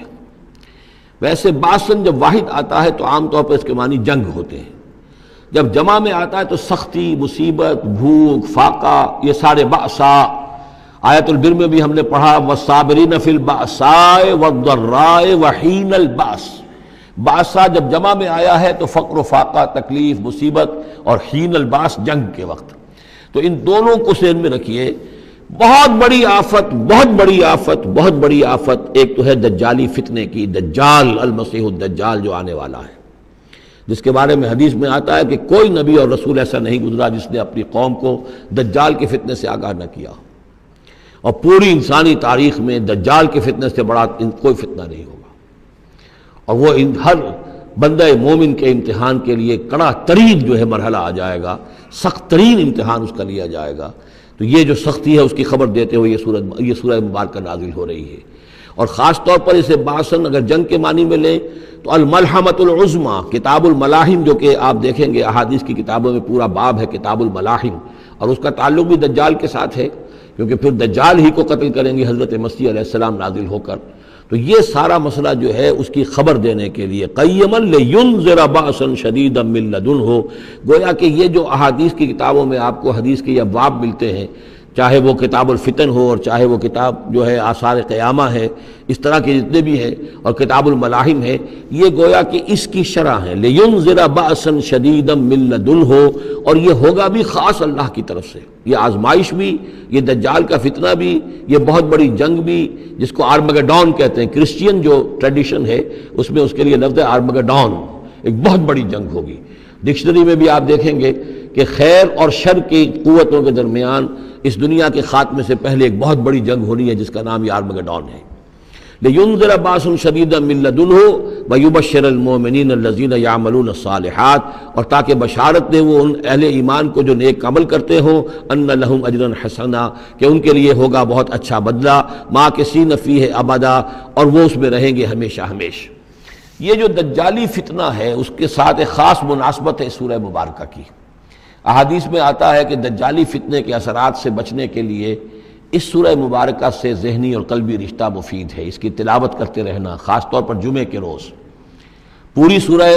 Speaker 1: ویسے باسن جب واحد آتا ہے تو عام طور پر اس کے معنی جنگ ہوتے ہیں، جب جمع میں آتا ہے تو سختی، مصیبت، بھوک، فاقہ، یہ سارے بأسا۔ آیت البر میں بھی ہم نے پڑھا والصابرین فی البأساء والضراء وحین البأس۔ بأسا جب جمع میں آیا ہے تو فقر و فاقہ، تکلیف، مصیبت، اور حین الباس جنگ کے وقت۔ تو ان دونوں کو ذہن میں رکھیے، بہت بڑی آفت، بہت بڑی آفت، بہت بڑی آفت۔ ایک تو ہے دجالی فتنے کی، دجال المسیح الدجال جو آنے والا ہے، جس کے بارے میں حدیث میں آتا ہے کہ کوئی نبی اور رسول ایسا نہیں گزرا جس نے اپنی قوم کو دجال کے فتنے سے آگاہ نہ کیا، اور پوری انسانی تاریخ میں دجال کے فتنے سے بڑا کوئی فتنہ نہیں ہوگا، اور وہ ہر بندہ مومن کے امتحان کے لیے کڑا ترین جو ہے مرحلہ آ جائے گا، سخت ترین امتحان اس کا لیا جائے گا۔ تو یہ جو سختی ہے اس کی خبر دیتے ہوئے یہ سورہ مبارکہ نازل ہو رہی ہے۔ اور خاص طور پر اسے باسن اگر جنگ کے معنی میں لیں تو الملحمۃ العظمیٰ، کتاب الملاحم، جو کہ آپ دیکھیں گے احادیث کی کتابوں میں پورا باب ہے کتاب الملاحم، اور اس کا تعلق بھی دجال کے ساتھ ہے، کیونکہ پھر دجال ہی کو قتل کریں گے حضرت مسیح علیہ السلام نازل ہو کر۔ تو یہ سارا مسئلہ جو ہے اس کی خبر دینے کے لیے قیما لینذر بأسا شدیدا من لدنہ، گویا کہ یہ جو احادیث کی کتابوں میں آپ کو حدیث کے یہ ابواب ملتے ہیں، چاہے وہ کتاب الفتن ہو اور چاہے وہ کتاب جو ہے آثار قیامہ ہے، اس طرح کے جتنے بھی ہیں، اور کتاب الملاحم ہے، یہ گویا کہ اس کی شرح ہے لینذر بأسا شدیدا من لدنہ، اور یہ ہوگا بھی خاص اللہ کی طرف سے، یہ آزمائش بھی، یہ دجال کا فتنہ بھی، یہ بہت بڑی جنگ بھی، جس کو آرمگڈون کہتے ہیں، کرسچین جو ٹریڈیشن ہے اس میں اس کے لیے لفظ ہے آرمگڈون، ایک بہت بڑی جنگ ہوگی۔ ڈکشنری میں بھی آپ دیکھیں گے کہ خیر اور شر کی قوتوں کے درمیان اس دنیا کے خاتمے سے پہلے ایک بہت بڑی جنگ ہونی ہے جس کا نام یارمگڈون ہے۔ لِيُنذِرَ بَأْسًا شَدِيدًا مِّن لَّدُنْهُ وَيُبَشِّرَ الْمُؤْمِنِينَ الَّذِينَ يَعْمَلُونَ الصَّالِحَاتِ، اور تاکہ بشارت دے وہ ان اہل ایمان کو جو نیک عمل کرتے ہوں، أَنَّ لَهُمْ أَجْرًا حَسَنًا، کہ ان کے لیے ہوگا بہت اچھا بدلہ، مَاكِثِينَ فِيهِ أَبَدًا، اور وہ اس میں رہیں گے ہمیشہ ہمیشہ۔ یہ جو دجالی فتنہ ہے اس کے ساتھ ایک خاص مناسبت ہے سورہ مبارکہ کی۔ احادیث میں آتا ہے کہ دجالی فتنے کے اثرات سے بچنے کے لیے اس سورہ مبارکہ سے ذہنی اور قلبی رشتہ مفید ہے، اس کی تلاوت کرتے رہنا، خاص طور پر جمعے کے روز پوری سورہ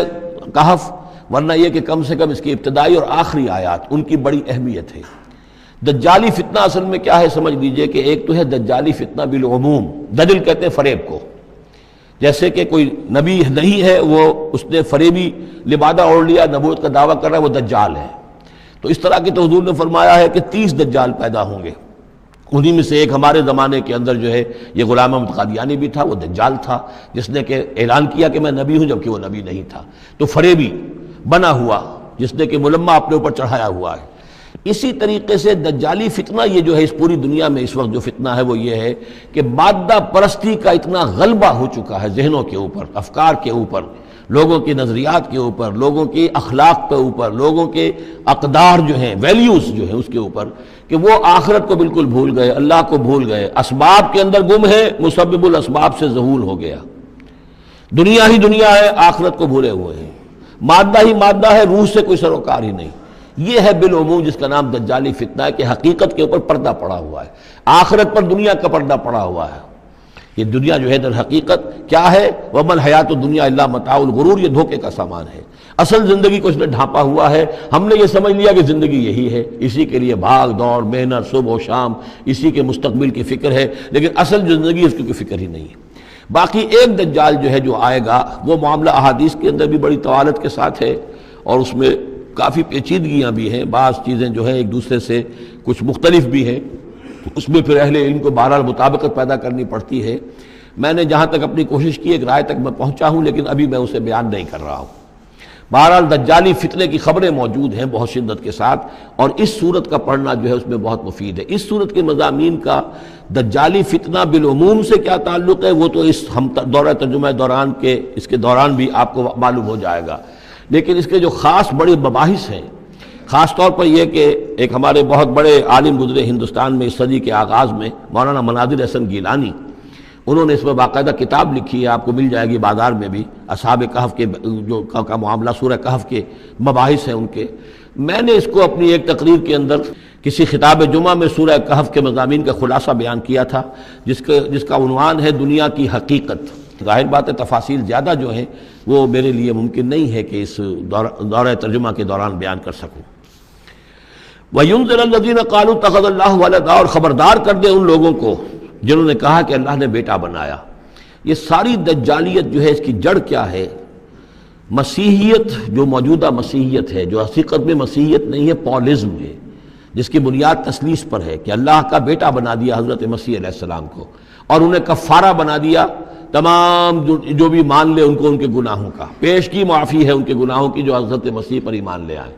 Speaker 1: کہف، ورنہ یہ کہ کم سے کم اس کی ابتدائی اور آخری آیات ان کی بڑی اہمیت ہے۔ دجالی فتنہ اصل میں کیا ہے سمجھ لیجئے کہ ایک تو ہے دجالی فتنہ بالعموم، دجل کہتے ہیں فریب کو، جیسے کہ کوئی نبی نہیں ہے، وہ اس نے فریبی لبادہ اوڑھ لیا، نبوت کا دعویٰ کر رہا ہے، وہ دجال ہے۔ تو اس طرح کی تو حضور نے فرمایا ہے کہ 30 دجال پیدا ہوں گے، انہی میں سے ایک ہمارے زمانے کے اندر جو ہے یہ غلام احمد قادیانی بھی تھا، وہ دجال تھا جس نے کہ اعلان کیا کہ میں نبی ہوں جبکہ وہ نبی نہیں تھا، تو فریبی بنا ہوا جس نے کہ ملمہ اپنے اوپر چڑھایا ہوا ہے۔ اسی طریقے سے دجالی فتنہ یہ جو ہے اس پوری دنیا میں اس وقت جو فتنہ ہے وہ یہ ہے کہ مادہ پرستی کا اتنا غلبہ ہو چکا ہے ذہنوں کے اوپر، افکار کے اوپر، لوگوں کے نظریات کے اوپر، لوگوں کی اخلاق کے اوپر، لوگوں کے اقدار جو ہیں، ویلیوز جو ہیں اس کے اوپر، کہ وہ آخرت کو بالکل بھول گئے، اللہ کو بھول گئے، اسباب کے اندر گم ہے، مسبب الاسباب سے ذہول ہو گیا، دنیا ہی دنیا ہے، آخرت کو بھولے ہوئے ہیں، مادہ ہی مادہ ہے، روح سے کوئی سروکار ہی نہیں۔ یہ ہے بالعموم جس کا نام دجالی فتنہ ہے کہ حقیقت کے اوپر پردہ پڑا ہوا ہے، آخرت پر دنیا کا پردہ پڑا ہوا ہے۔ یہ دنیا جو ہے در حقیقت کیا ہے؟ وَمَا الْحَيَاةُ الدُّنْيَا إِلَّا مَتَاعُ الْغُرُورِ، یہ دھوکے کا سامان ہے۔ اصل زندگی کو اس نے ڈھانپا ہوا ہے، ہم نے یہ سمجھ لیا کہ زندگی یہی ہے، اسی کے لیے بھاگ دوڑ، محنت، صبح و شام، اسی کے مستقبل کی فکر ہے، لیکن اصل زندگی اس کی کوئی فکر ہی نہیں ہے۔ باقی ایک دجال جو ہے جو آئے گا وہ معاملہ احادیث کے اندر بھی بڑی طوالت کے ساتھ ہے، اور اس میں کافی پیچیدگیاں بھی ہیں، بعض چیزیں جو ہیں ایک دوسرے سے کچھ مختلف بھی ہیں، اس میں پھر اہل علم کو بہرحال مطابقت پیدا کرنی پڑتی ہے۔ میں نے جہاں تک اپنی کوشش کی ایک رائے تک میں پہنچا ہوں، لیکن ابھی میں اسے بیان نہیں کر رہا ہوں۔ بہرحال دجالی فتنے کی خبریں موجود ہیں بہت شدت کے ساتھ، اور اس صورت کا پڑھنا جو ہے اس میں بہت مفید ہے۔ اس صورت کے مضامین کا دجالی فتنہ بالعموم سے کیا تعلق ہے وہ تو اس ہم دورہ ترجمہ دوران کے اس کے دوران بھی آپ کو معلوم ہو جائے گا، لیکن اس کے جو خاص بڑے مباحث ہیں، خاص طور پر یہ کہ ایک ہمارے بہت بڑے عالم گزرے ہندوستان میں اس صدی کے آغاز میں، مولانا مناظر احسن گیلانی، انہوں نے اس میں باقاعدہ کتاب لکھی ہے، آپ کو مل جائے گی بازار میں بھی، اصحاب کہف کے جو کا معاملہ سورہ کہف کے مباحث ہیں ان کے۔ میں نے اس کو اپنی ایک تقریر کے اندر کسی خطاب جمعہ میں سورہ کہف کے مضامین کا خلاصہ بیان کیا تھا، جس کا عنوان ہے دنیا کی حقیقت۔ ظاہر بات ہے تفاصیل زیادہ جو ہیں وہ میرے لیے ممکن نہیں ہے کہ اس دورہ ترجمہ کے دوران بیان کر سکوں۔ وَيُنذِرَ الَّذِينَ قَالُوا اتَّخَذَ اللَّهُ وَلَدًا، اور خبردار کر دے ان لوگوں کو جنہوں نے کہا کہ اللہ نے بیٹا بنایا۔ یہ ساری دجالیت جو ہے اس کی جڑ کیا ہے؟ مسیحیت، جو موجودہ مسیحیت ہے، جو حقیقت میں مسیحیت نہیں ہے، پولزم ہے، جس کی بنیاد تثلیث پر ہے کہ اللہ کا بیٹا بنا دیا حضرت مسیح علیہ السلام کو، اور انہیں کفارہ بنا دیا، تمام جو بھی مان لے ان کو ان کے گناہوں کا، پیش کی معافی ہے ان کے گناہوں کی جو حضرت مسیح پر ایمان لے آئے،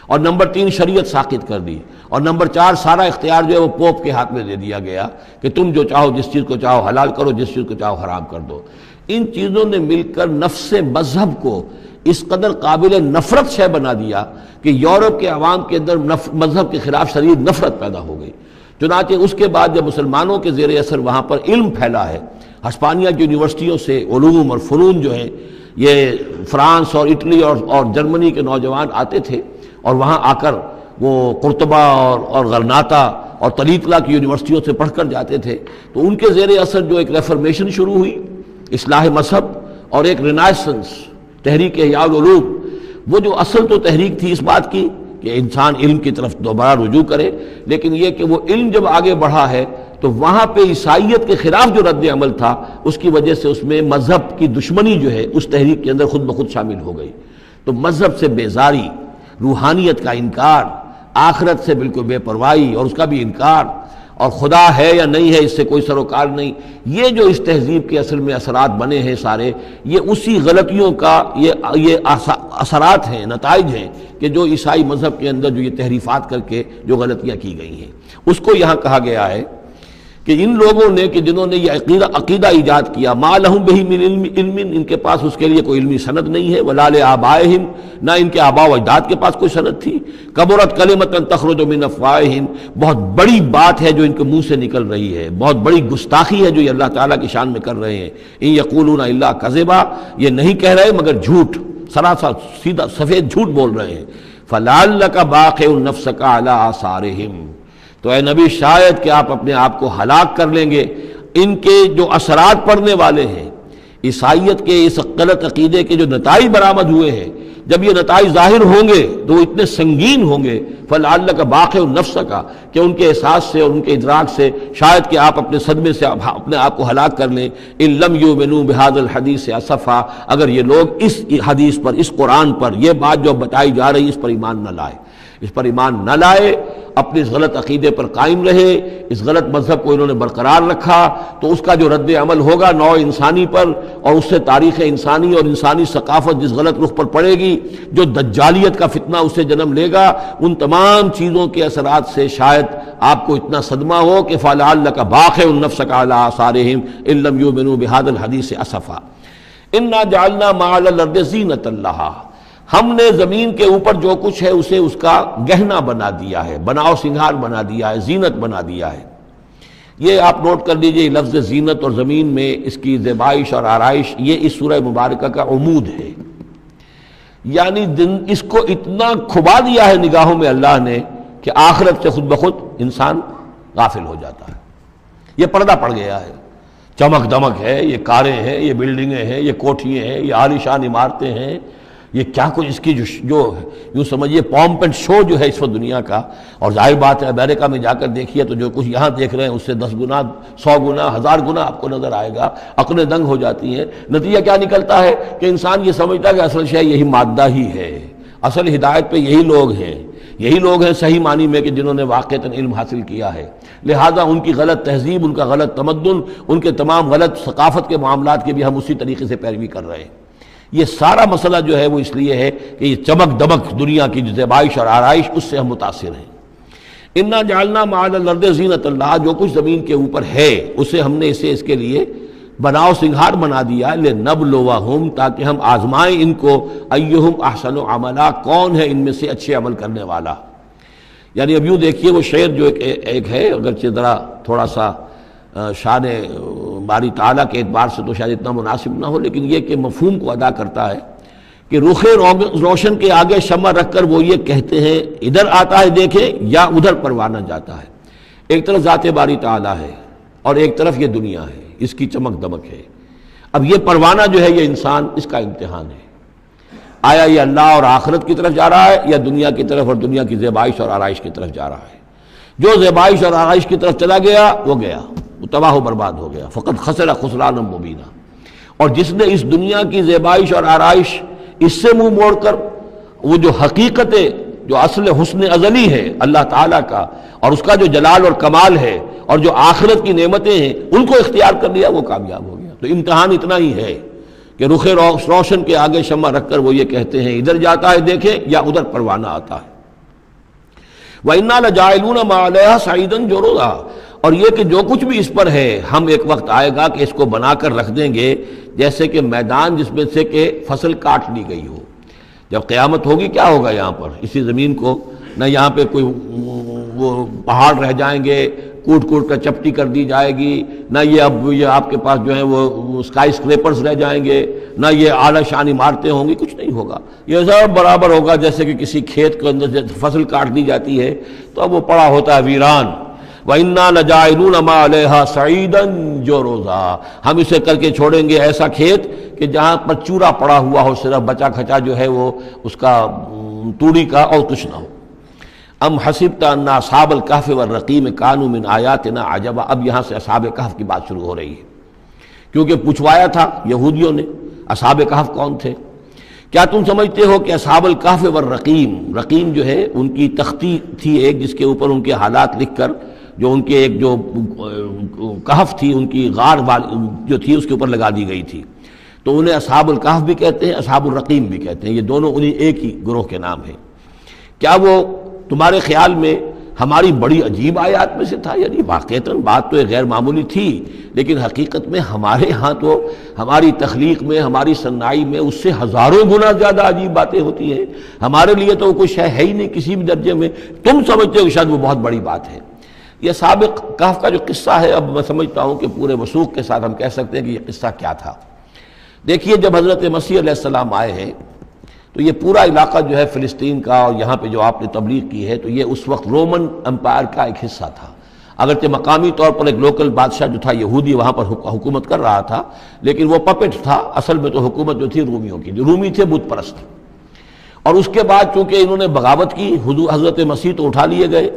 Speaker 1: اور نمبر 3 شریعت ساقط کر دی، اور نمبر 4 سارا اختیار جو ہے وہ پوپ کے ہاتھ میں دے دیا گیا کہ تم جو چاہو جس چیز کو چاہو حلال کرو، جس چیز کو چاہو حرام کر دو۔ ان چیزوں نے مل کر نفس مذہب کو اس قدر قابل نفرت شے بنا دیا کہ یورپ کے عوام کے اندر مذہب کے خلاف شدید نفرت پیدا ہو گئی۔ چنانچہ اس کے بعد جب مسلمانوں کے زیر اثر وہاں پر علم پھیلا ہے، ہسپانیہ کی یونیورسٹیوں سے علوم اور فنون جو ہیں یہ فرانس اور اٹلی اور جرمنی کے نوجوان آتے تھے، اور وہاں آ کر وہ قرطبہ اور غرناطہ اور طلیطلہ کی یونیورسٹیوں سے پڑھ کر جاتے تھے، تو ان کے زیر اثر جو ایک ریفرمیشن شروع ہوئی، اصلاح مذہب، اور ایک رینائسنس، تحریک احیاء العلوم، وہ جو اصل تو تحریک تھی اس بات کی کہ انسان علم کی طرف دوبارہ رجوع کرے، لیکن یہ کہ وہ علم جب آگے بڑھا ہے تو وہاں پہ عیسائیت کے خلاف جو رد عمل تھا اس کی وجہ سے اس میں مذہب کی دشمنی جو ہے اس تحریک کے اندر خود بخود شامل ہو گئی۔ تو مذہب سے بیزاری، روحانیت کا انکار، آخرت سے بالکل بے پرواہی اور اس کا بھی انکار، اور خدا ہے یا نہیں ہے اس سے کوئی سروکار نہیں. یہ جو اس تہذیب کے اصل میں اثرات بنے ہیں سارے، یہ اسی غلطیوں کا یہ اثرات ہیں، نتائج ہیں کہ جو عیسائی مذہب کے اندر جو یہ تحریفات کر کے جو غلطیاں کی گئی ہیں. اس کو یہاں کہا گیا ہے کہ ان لوگوں نے کہ جنہوں نے یہ عقیدہ ایجاد کیا، ما لہم بہ من علم، ان کے پاس اس کے لیے کوئی علمی سند نہیں ہے، ولا لآبائہم، نہ ان کے آباء و اجداد کے پاس کوئی سند تھی. کبرت کلمۃ تخرج من افواہہم، بہت بڑی بات ہے جو ان کے منہ سے نکل رہی ہے، بہت بڑی گستاخی ہے جو یہ اللہ تعالیٰ کی شان میں کر رہے ہیں. ان یقولون الا کذبا، یہ نہیں کہہ رہے مگر جھوٹ، سراسر سیدھا سفید جھوٹ بول رہے ہیں. فلعلک باخع نفسک علی آثارہم، تو اے نبی شاید کہ آپ اپنے آپ کو ہلاک کر لیں گے ان کے جو اثرات پڑنے والے ہیں. عیسائیت کے اس غلط عقیدے کے جو نتائج برآمد ہوئے ہیں، جب یہ نتائج ظاہر ہوں گے تو وہ اتنے سنگین ہوں گے، فلعلک باخع نفسک، کہ ان کے احساس سے اور ان کے ادراک سے شاید کہ آپ اپنے صدمے سے اپنے آپ کو ہلاک کر لیں. ان لم یؤمنوا بہذا الحدیث اسفا، اگر یہ لوگ اس حدیث پر، اس قرآن پر، یہ بات جو بتائی جا رہی اس پر ایمان نہ لائے، اس پر ایمان نہ لائے، اپنے اس غلط عقیدے پر قائم رہے، اس غلط مذہب کو انہوں نے برقرار رکھا، تو اس کا جو رد عمل ہوگا نوع انسانی پر، اور اس سے تاریخ انسانی اور انسانی ثقافت جس غلط رخ پر پڑے گی، جو دجالیت کا فتنہ اسے جنم لے گا، ان تمام چیزوں کے اثرات سے شاید آپ کو اتنا صدمہ ہو کہ فلعلک باخع نفسک علی آثارہم ان لم یؤمنوا بہذا الحدیث اسفا. انا جعلنا ما علی الارض زینۃ لہا، ہم نے زمین کے اوپر جو کچھ ہے اسے اس کا گہنا بنا دیا ہے، بناؤ سنگھار بنا دیا ہے، زینت بنا دیا ہے. یہ آپ نوٹ کر لیجئے، لفظ زینت اور زمین میں اس کی زیبائش اور آرائش، یہ اس سورہ مبارکہ کا عمود ہے. یعنی اس کو اتنا کھبا دیا ہے نگاہوں میں اللہ نے کہ آخرت سے خود بخود انسان غافل ہو جاتا ہے. یہ پردہ پڑ گیا ہے، چمک دمک ہے، یہ کاریں ہیں، یہ بلڈنگیں ہیں، یہ کوٹھیاں ہیں، یہ عالیشان عمارتیں ہیں، یہ کیا کچھ اس کی جو یوں سمجھیے پومپ اینڈ شو جو ہے اس وقت دنیا کا. اور ظاہر بات ہے امریکہ میں جا کر دیکھیے تو جو کچھ یہاں دیکھ رہے ہیں اس سے 10 گنا 100 گنا 1000 گنا آپ کو نظر آئے گا. عقلیں دنگ ہو جاتی ہیں. نتیجہ کیا نکلتا ہے کہ انسان یہ سمجھتا ہے کہ اصل شے یہی مادہ ہی ہے، اصل ہدایت پہ یہی لوگ ہیں، یہی لوگ ہیں صحیح معنی میں کہ جنہوں نے واقعتاً علم حاصل کیا ہے. لہذا ان کی غلط تہذیب، ان کا غلط تمدن، ان کے تمام غلط ثقافت کے معاملات کے بھی ہم اسی طریقے سے پیروی کر رہے ہیں. یہ سارا مسئلہ جو ہے وہ اس لیے ہے کہ یہ چمک دمک دنیا کی جو زیبائش اور آرائش اس سے ہم متاثر ہیں. انا جعلنا ما علی الارض زینۃ اللہ، جو کچھ زمین کے اوپر ہے اسے ہم نے اس کے لیے بناؤ سنگھار بنا دیا، لنبلوہم، تاکہ ہم آزمائیں ان کو، ایہم احسن عملا، کون ہے ان میں سے اچھے عمل کرنے والا. یعنی اب یوں دیکھیے وہ شعر جو ایک ہے، اگرچہ ذرا تھوڑا سا شان باری تعالیٰ کے اعتبار سے تو شاید اتنا مناسب نہ ہو، لیکن یہ کہ مفہوم کو ادا کرتا ہے کہ رخ روشن کے آگے شمع رکھ کر وہ یہ کہتے ہیں ادھر آتا ہے دیکھیں یا ادھر پروانہ جاتا ہے. ایک طرف ذات باری تعالیٰ ہے اور ایک طرف یہ دنیا ہے، اس کی چمک دمک ہے. اب یہ پروانہ جو ہے یہ انسان، اس کا امتحان ہے. آیا یہ اللہ اور آخرت کی طرف جا رہا ہے یا دنیا کی طرف اور دنیا کی زیبائش اور آرائش کی طرف جا رہا ہے؟ جو زیبائش اور آرائش کی طرف چلا گیا وہ گیا، وہ تباہ و برباد ہو گیا. فقط خسر خسرانا مبینہ. اور جس نے اس دنیا کی زیبائش اور آرائش اس سے منہ موڑ کر وہ جو حقیقت جو اصل حسن ازلی ہے اللہ تعالیٰ کا اور اس کا جو جلال اور کمال ہے اور جو آخرت کی نعمتیں ہیں ان کو اختیار کر لیا، وہ کامیاب ہو گیا. تو امتحان اتنا ہی ہے کہ رخ روشن کے آگے شمع رکھ کر وہ یہ کہتے ہیں ادھر جاتا ہے دیکھیں یا ادھر پروانہ آتا ہے. وَإِنَّا لَجَاعِلُونَ مَا عَلَيْهَا صَعِيدًا جُرُزًا، اور یہ کہ جو کچھ بھی اس پر ہے ہم ایک وقت آئے گا کہ اس کو بنا کر رکھ دیں گے جیسے کہ میدان جس میں سے کہ فصل کاٹ لی گئی ہو. جب قیامت ہوگی کیا ہوگا یہاں پر اسی زمین کو؟ نہ یہاں پہ کوئی وہ پہاڑ رہ جائیں گے کوٹ کوٹ کر چپٹی کر دی جائے گی، نہ یہ آپ کے پاس جو ہے وہ اسکائی اسکریپرز رہ جائیں گے، نہ یہ اعلیٰ شان عمارتیں ہوں گی، کچھ نہیں ہوگا. یہ سب برابر ہوگا جیسے کہ کسی کھیت کے اندر فصل کاٹ دی جاتی ہے تو اب وہ پڑا ہوتا ہے ویران. وَإِنَّا لَجَاعِلُونَ مَا عَلَيْهَا صَعِيدًا جُرُزًا، ہم اسے کر کے چھوڑیں گے ایسا کھیت کہ جہاں پر چورا پڑا ہوا ہو، صرف بچا کھچا جو ہے وہ اس کا توڑی کا اور کچھ نہ ہو. ام حسبت ان اصحاب الکہف والرقیم کانوا من آیاتنا عجبا. اب یہاں سے اصحاب کہف کی بات شروع ہو رہی ہے کیونکہ پوچھوایا تھا یہودیوں نے اصحاب کہف کون تھے. کیا تم سمجھتے ہو کہ اصحاب الکہف والرقیم، رقیم جو ہے ان کی تختی تھی ایک جس کے اوپر ان کے حالات لکھ کر جو ان کے ایک جو کہف تھی ان کی غار جو تھی اس کے اوپر لگا دی گئی تھی، تو انہیں اصحاب الکہف بھی کہتے ہیں، اصحاب الرقیم بھی کہتے ہیں، یہ دونوں انہیں ایک ہی گروہ کے نام ہیں۔ کیا وہ تمہارے خیال میں ہماری بڑی عجیب آیات میں سے تھا؟ یعنی واقعتاً بات تو ایک غیر معمولی تھی، لیکن حقیقت میں ہمارے ہاں تو ہماری تخلیق میں، ہماری صنائی میں اس سے ہزاروں گنا زیادہ عجیب باتیں ہوتی ہیں، ہمارے لیے تو کوئی شے ہے ہی نہیں کسی بھی درجے میں، تم سمجھتے ہو کہ شاید وہ بہت بڑی بات ہے۔ یہ سابق کہف کا جو قصہ ہے، اب میں سمجھتا ہوں کہ پورے وثوق کے ساتھ ہم کہہ سکتے ہیں کہ یہ قصہ کیا تھا۔ دیکھیے، جب حضرت مسیح علیہ السلام آئے ہیں تو یہ پورا علاقہ جو ہے فلسطین کا، اور یہاں پہ جو آپ نے تبلیغ کی ہے، تو یہ اس وقت رومن امپائر کا ایک حصہ تھا۔ اگرچہ مقامی طور پر ایک لوکل بادشاہ جو تھا یہودی وہاں پر حکومت کر رہا تھا، لیکن وہ پپٹ تھا، اصل میں تو حکومت جو تھی رومیوں کی، جو رومی تھے بت پرست۔ اور اس کے بعد چونکہ انہوں نے بغاوت کی، حضرت مسیح تو اٹھا لیے گئے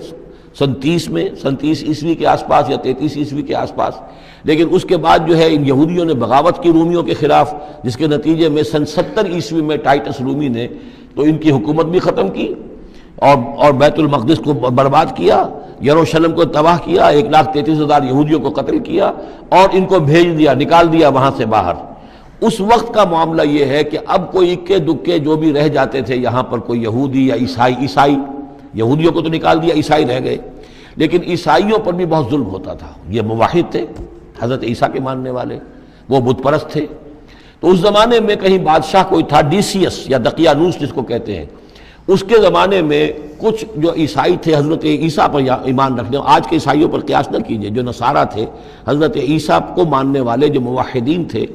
Speaker 1: سن 30 عیسوی کے آس پاس یا 33 عیسوی کے آس پاس، لیکن اس کے بعد جو ہے ان یہودیوں نے بغاوت کی رومیوں کے خلاف، جس کے نتیجے میں سن 70 عیسوی میں ٹائٹس رومی نے تو ان کی حکومت بھی ختم کی اور بیت المقدس کو برباد کیا، یروشلم کو تباہ کیا، 1,33,000 یہودیوں کو قتل کیا اور ان کو بھیج دیا، نکال دیا وہاں سے باہر۔ اس وقت کا معاملہ یہ ہے کہ اب کوئی اکے دکے جو بھی رہ جاتے تھے یہاں پر، کوئی یہودی یا عیسائی، یہودیوں کو تو نکال دیا، عیسائی رہ گئے، لیکن عیسائیوں پر بھی بہت ظلم ہوتا تھا۔ یہ موحد تھے، حضرت عیسیٰ کے ماننے والے، وہ بت پرست تھے۔ تو اس زمانے میں کہیں بادشاہ کوئی تھا، ڈیسیس یا دقیانوس جس کو کہتے ہیں، اس کے زمانے میں کچھ جو عیسائی تھے حضرت عیسیٰ پر ایمان رکھنے، آج کے عیسائیوں پر قیاس نہ کیجئے، جو نصارہ تھے، حضرت عیسیٰ کو ماننے والے جو موحدین تھے،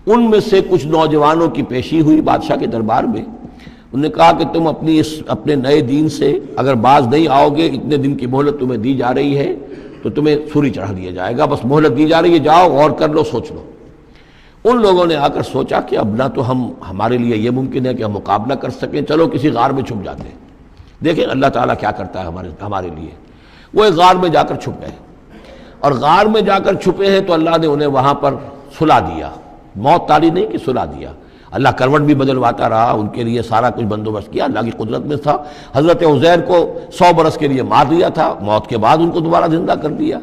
Speaker 1: ان میں سے کچھ نوجوانوں کی پیشی ہوئی بادشاہ کے دربار میں۔ انہوں نے کہا کہ تم اپنے نئے دین سے اگر باز نہیں آؤ گے، اتنے دن کی مہلت تمہیں دی جا رہی ہے تو تمہیں سولی چڑھا دیا جائے گا، بس مہلت دی جا رہی ہے، جاؤ غور کر لو، سوچ لو۔ ان لوگوں نے آ کر سوچا کہ اب نہ تو ہمارے لیے یہ ممکن ہے کہ ہم مقابلہ کر سکیں، چلو کسی غار میں چھپ جاتے ہیں، دیکھیں اللہ تعالیٰ کیا کرتا ہے ہمارے لیے۔ وہ ایک غار میں جا کر چھپ گئے، اور غار میں جا کر چھپے ہیں تو اللہ نے انہیں وہاں پر سلا دیا، موت تاری نہیں کہ سلا دیا۔ اللہ کروٹ بھی بدلواتا رہا، ان کے لیے سارا کچھ بندوبست کیا، اللہ کی قدرت میں تھا۔ حضرت عزیر کو 100 برس کے لیے مار دیا تھا، موت کے بعد ان کو دوبارہ زندہ کر دیا۔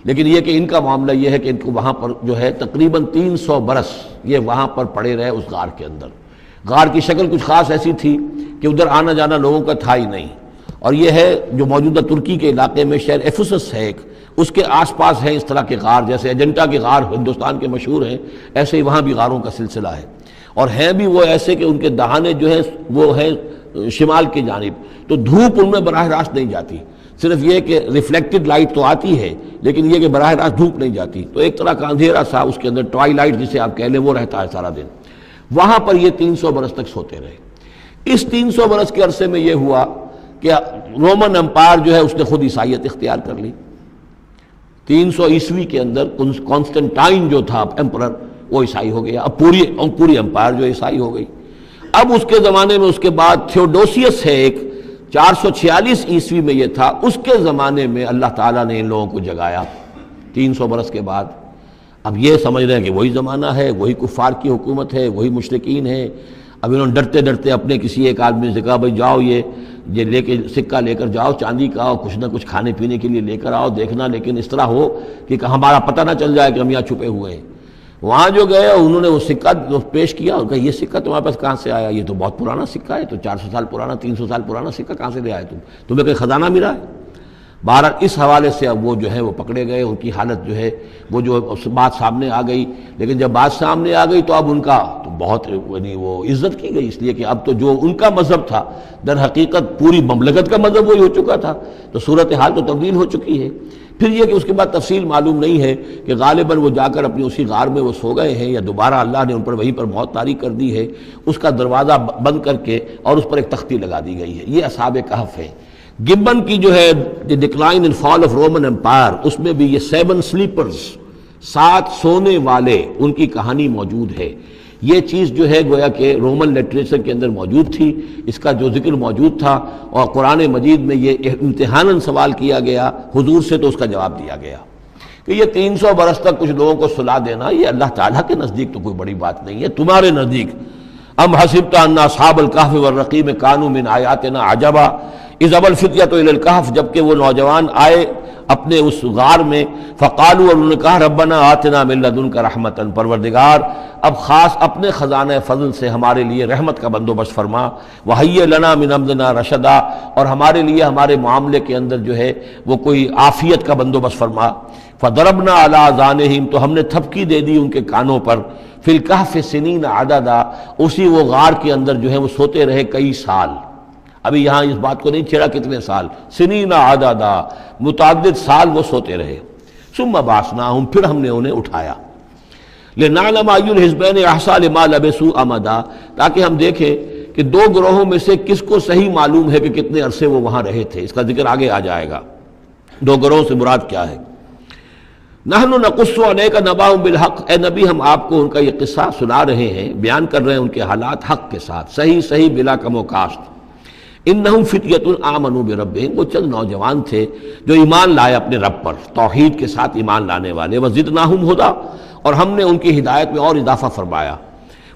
Speaker 1: لیکن یہ کہ ان کا معاملہ یہ ہے کہ ان کو وہاں پر جو ہے تقریباً 300 برس یہ وہاں پر پڑے رہے اس غار کے اندر۔ غار کی شکل کچھ خاص ایسی تھی کہ ادھر آنا جانا لوگوں کا تھا ہی نہیں، اور یہ ہے جو موجودہ ترکی کے علاقے میں شہر ایفسس ہے ایک، اس کے آس پاس ہے اس طرح کے غار، جیسے اجنٹا کے غار ہندوستان کے مشہور ہیں، ایسے ہی وہاں بھی غاروں کا سلسلہ ہے، اور ہیں بھی وہ ایسے کہ ان کے دہانے جو ہے وہ ہے شمال کی جانب، تو دھوپ ان میں براہ راست نہیں جاتی، صرف یہ کہ ریفلیکٹڈ لائٹ تو آتی ہے لیکن یہ کہ براہ راست دھوپ نہیں جاتی، تو ایک طرح کا اندھیرا سا اس کے اندر، ٹوائی لائٹ جسے آپ کہہ لیں، وہ رہتا ہے سارا دن۔ وہاں پر یہ 300 برس تک سوتے رہے۔ اس 300 برس کے عرصے میں یہ ہوا کہ رومن امپائر جو ہے اس نے خود عیسائیت اختیار کر لی۔ 300 عیسوی کے اندر کانسٹنٹائن جو تھا ایمپرر، وہ عیسائی ہو گیا، اب پوری امپائر جو عیسائی ہو گئی۔ اب اس کے زمانے میں اس کے بعد تھیوڈوسیس ہے ایک، 446 عیسوی میں یہ تھا، اس کے زمانے میں اللہ تعالیٰ نے ان لوگوں کو جگایا 300 برس کے بعد۔ اب یہ سمجھ رہے ہیں کہ وہی زمانہ ہے، وہی کفار کی حکومت ہے، وہی مشرکین ہے۔ اب انہوں نے ڈرتے ڈرتے اپنے کسی ایک آدمی سے کہا بھائی جاؤ یہ لے کے سکہ لے کر جاؤ، چاندی کا، اور کچھ نہ کچھ کھانے پینے کے لیے لے کر آؤ، دیکھنا لیکن اس طرح ہو کہ ہمارا پتہ نہ چل جائے کہ ہم یہاں چھپے ہوئے ہیں۔ وہاں جو گئے انہوں نے وہ سکہ پیش کیا، ان کا یہ سکہ تمہارے پاس کہاں سے آیا؟ یہ تو بہت پرانا سکہ ہے، تو 400 سال پرانا، 300 سال پرانا سکہ کہاں سے لے آئے تمہیں کوئی خزانہ ملا ہے؟ بہرحال اس حوالے سے اب وہ جو ہے وہ پکڑے گئے، ان کی حالت جو ہے وہ جو بات سامنے آ گئی، لیکن جب بات سامنے آ گئی تو اب ان کا تو بہت یعنی وہ عزت کی گئی، اس لیے کہ اب تو جو ان کا مذہب تھا در حقیقت پوری مملکت کا مذہب وہی ہو چکا تھا، تو صورتحال تو تبدیل ہو چکی ہے۔ پھر یہ کہ اس کے بعد تفصیل معلوم نہیں ہے کہ غالباً وہ جا کر اپنی اسی غار میں وہ سو گئے ہیں، یا دوبارہ اللہ نے ان پر وہیں پر موت طاری کر دی ہے، اس کا دروازہ بند کر کے اور اس پر ایک تختی لگا دی گئی ہے۔ یہ اصحاب کہف ہے۔ گبن کی جو ہے the decline and fall of Roman Empire, اس میں بھی یہ 7 سلیپرز، 7 سونے والے، ان کی کہانی موجود ہے۔ یہ چیز جو ہے گویا کہ رومن لٹریچر کے اندر موجود تھی، اس کا جو ذکر موجود تھا، اور قرآن مجید میں یہ امتحاناً سوال کیا گیا حضور سے، تو اس کا جواب دیا گیا کہ یہ 300 برس تک کچھ لوگوں کو سلا دینا، یہ اللہ تعالیٰ کے نزدیک تو کوئی بڑی بات نہیں ہے، تمہارے نزدیک ام حسبت ان اصحاب الکہف والرقیم کانوا من آیاتنا عجبا اذ ابى الفتية الى الكهف، جبکہ وہ نوجوان آئے اپنے اس غار میں، فقالوا، اور انہوں نے کہا ربنا آتنا من لدنک رحمتا، پروردگار اب خاص اپنے خزانہ فضل سے ہمارے لیے رحمت کا بندوبست فرما، وہیئ لنا من امرنا رشدا، اور ہمارے لیے ہمارے معاملے کے اندر جو ہے وہ کوئی عافیت کا بندوبست فرما۔ فضربنا علی آذانہم، تو ہم نے تھپکی دے دی ان کے کانوں پر، فی الکہف سنین عددا، اسی وہ غار کے اندر جو ہے وہ سوتے رہے کئی سال۔ ابھی یہاں اس بات کو نہیں چھیڑا کتنے سال، سنین عددا، متعدد سال وہ سوتے رہے۔ ثم بعثناہم، پھر ہم نے انہیں اٹھایا، لنعلم ای الحزبین احصیٰ لما لبثوا امدا، تاکہ ہم دیکھیں کہ دو گروہوں میں سے کس کو صحیح معلوم ہے کہ کتنے عرصے وہ وہاں رہے تھے۔ اس کا ذکر آگے آ جائے گا، دو گروہوں سے مراد کیا ہے۔ نحن نقص علیک نبأہم بالحق، اے نبی ہم آپ کو ان کا یہ قصہ سنا رہے ہیں، بیان کر رہے ہیں ان کے حالات حق کے ساتھ، صحیح بلا کم و کاسٹ۔ انہم فتیۃ آمنوا بربہم، وہ چند نوجوان تھے جو ایمان لائے اپنے رب پر، توحید کے ساتھ ایمان لانے والے، وزدناہم ہدی، اور ہم نے ان کی ہدایت میں اور اضافہ فرمایا،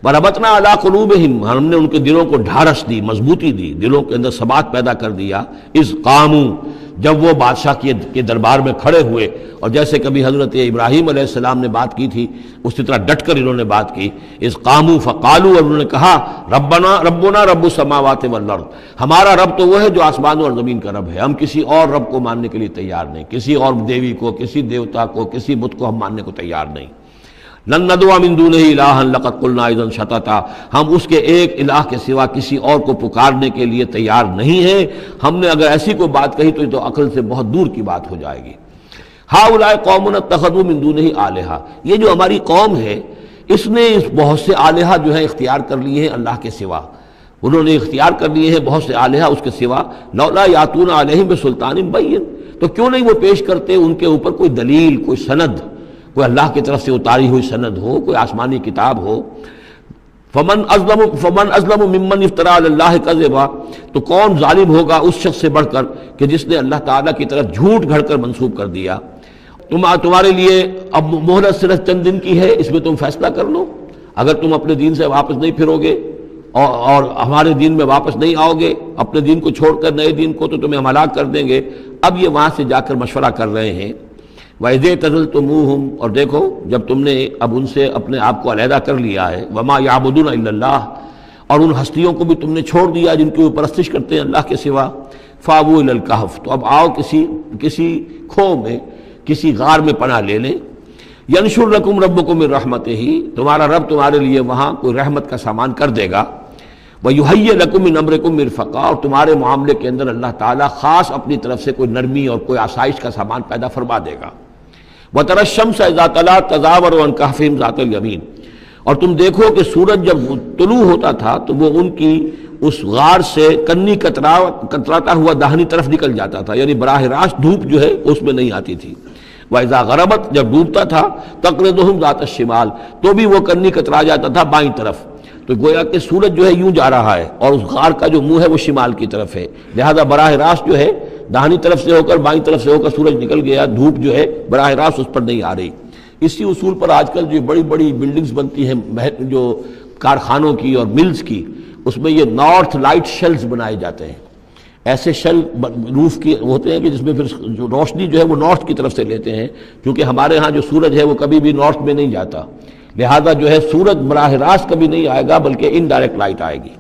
Speaker 1: وربطنا علی قلوبہم، ہم نے ان کے دلوں کو ڈھارس دی، مضبوطی دی، دلوں کے اندر ثبات پیدا کر دیا، اذ قاموا، جب وہ بادشاہ کے دربار میں کھڑے ہوئے، اور جیسے کبھی حضرت ابراہیم علیہ السلام نے بات کی تھی اسی طرح ڈٹ کر انہوں نے بات کی، اذ قاموا فقالوا، اور انہوں نے کہا ربنا رب السماوات والارض، ہمارا رب تو وہ ہے جو آسمانوں اور زمین کا رب ہے، ہم کسی اور رب کو ماننے کے لیے تیار نہیں، کسی اور دیوی کو، کسی دیوتا کو، کسی بت کو ہم ماننے کو تیار نہیں۔ لن ندعو من دونہ الہا لقد قلنا اذا شططا، ہم اس کے ایک الہ کے سوا کسی اور کو پکارنے کے لیے تیار نہیں ہیں، ہم نے اگر ایسی کوئی بات کہی تو یہ تو عقل سے بہت دور کی بات ہو جائے گی۔ ہؤلاء قوم اتخذوا من دونہ آلہہ، یہ جو ہماری قوم ہے اس نے بہت سے آلہہ جو ہیں اختیار کر لیے ہیں اللہ کے سوا، انہوں نے اختیار کر لیے ہیں بہت سے آلہہ اس کے سوا، لولا یاتون علیہم بسلطان بین، تو کیوں نہیں وہ پیش کرتے ان کے اوپر کوئی دلیل، کوئی سند، کوئی اللہ کی طرف سے اتاری ہوئی سند ہو، کوئی آسمانی کتاب ہو۔ فمن ازلم ممن افترى علی اللہ کذبا، تو کون ظالم ہوگا اس شخص سے بڑھ کر کہ جس نے اللہ تعالیٰ کی طرف جھوٹ گھڑ کر منسوب کر دیا۔ تمہارے لیے اب مہلت صرف چند دن کی ہے، اس میں تم فیصلہ کر لو، اگر تم اپنے دین سے واپس نہیں پھرو گے اور ہمارے دین میں واپس نہیں آؤ گے، اپنے دین کو چھوڑ کر نئے دین کو، تو تمہیں ہم ہلاک کر دیں گے۔ اب یہ وہاں سے جا کر مشورہ کر رہے ہیں، وَإِذِ اعْتَزَلْتُمُوهُمْ، اور دیکھو جب تم نے اب ان سے اپنے آپ کو علیحدہ کر لیا ہے، وَمَا يَعْبُدُونَ إِلَّا اللَّهَ، اور ان ہستیوں کو بھی تم نے چھوڑ دیا جن کی وہ پرستش کرتے ہیں اللہ کے سوا، فَآوُوا إِلَى الْكَهْفِ، تو اب آؤ کسی کھو میں، کسی غار میں پناہ لے لیں، يَنشُرْ لَكُمْ رَبُّكُم مِّن رَحْمَتِهِ، تمہارا رب تمہارے لیے وہاں کوئی رحمت کا سامان کر دے گا، وَيُهَيِّئْ لَكُم مِّنْ أَمْرِكُم مِّرْفَقًا، اور تمہارے معاملے کے اندر اللہ تعالیٰ خاص اپنی طرف سے کوئی نرمی اور کوئی آسائش کا سامان پیدا فرما دے گا۔ وَتَرَى الشَّمْسَ إِذَا طَلَعَت تَزَاوَرُ عَنْ كَهْفِهِمْ ذَاتَ الْيَمِينِ، اور تم دیکھو کہ سورج جب طلوع ہوتا تھا تو وہ ان کی اس غار سے کنی کتراتا ہوا داہنی طرف نکل جاتا تھا، یعنی براہ راست دھوپ جو ہے اس میں نہیں آتی تھی۔ وَإِذَا غَرَبَتْ، جب ڈوبتا تھا، تَقْرِضُهُمْ ذَاتَ الشِّمَالِ، تو بھی وہ کنی کترا جاتا تھا بائیں طرف، تو گویا کہ سورج جو ہے یوں جا رہا ہے اور اس غار کا جو منہ ہے وہ شمال کی طرف ہے، لہذا براہ راست جو ہے داہنی طرف سے ہو کر بائیں طرف سے ہو کر سورج نکل گیا، دھوپ جو ہے براہ راست اس پر نہیں آ رہی۔ اسی اصول پر آج کل جو بڑی بڑی بلڈنگز بنتی ہیں جو کارخانوں کی اور ملز کی، اس میں یہ نارتھ لائٹ شیلز بنائے جاتے ہیں، ایسے شیل روف کی ہوتے ہیں کہ جس میں پھر جو روشنی جو ہے وہ نارتھ کی طرف سے لیتے ہیں، کیونکہ ہمارے ہاں جو سورج ہے وہ کبھی بھی نارتھ میں نہیں جاتا، لہذا جو ہے سورج براہ راست کبھی نہیں آئے گا بلکہ انڈائریکٹ لائٹ آئے گی۔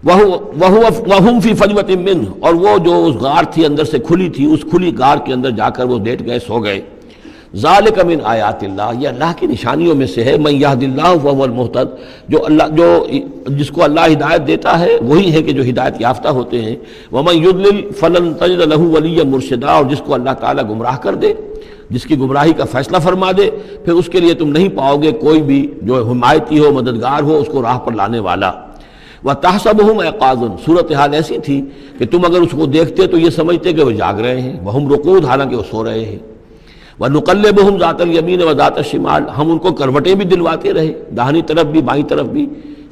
Speaker 1: وَهُمْ فِي فَجْوَةٍ مِّنْهُ، اور وہ جو اس غار تھی اندر سے کھلی تھی، اس کھلی غار کے اندر جا کر وہ لیٹ گئے، سو گئے۔ ذَلِكَ مِنْ آیَاتِ اللَّهِ، یہ اللہ کی نشانیوں میں سے ہے، مَن يَهْدِ اللَّهُ فَهُوَ الْمُهْتَدِ، جس کو اللہ ہدایت دیتا ہے وہی ہے کہ جو ہدایت یافتہ ہوتے ہیں، وَمَن يُضْلِلْ فَلَن تَجِدَ لَهُ وَلِيًّا مُرْشِدًا، اور جس کو اللہ تعالیٰ گمراہ کر دے، جس کی گمراہی کا فیصلہ فرما دے، پھر اس کے لیے تم نہیں پاؤ گے کوئی بھی جو حمایتی ہو، مددگار ہو، اس کو راہ پر لانے والا۔ وَتَحْسَبُهُمْ أَيْقَاظًا، صورتحال ایسی تھی کہ تم اگر اس کو دیکھتے تو یہ سمجھتے کہ وہ جاگ رہے ہیں، وَهُمْ رُقُودٌ، حالانکہ وہ سو رہے ہیں۔ وَنُقَلِّبُهُمْ ذَاتَ الْيَمِينِ وَذَاتَ الشِّمَالِ، ہم ان کو کروٹیں بھی دلواتے رہے، داہنی طرف بھی بائیں طرف بھی،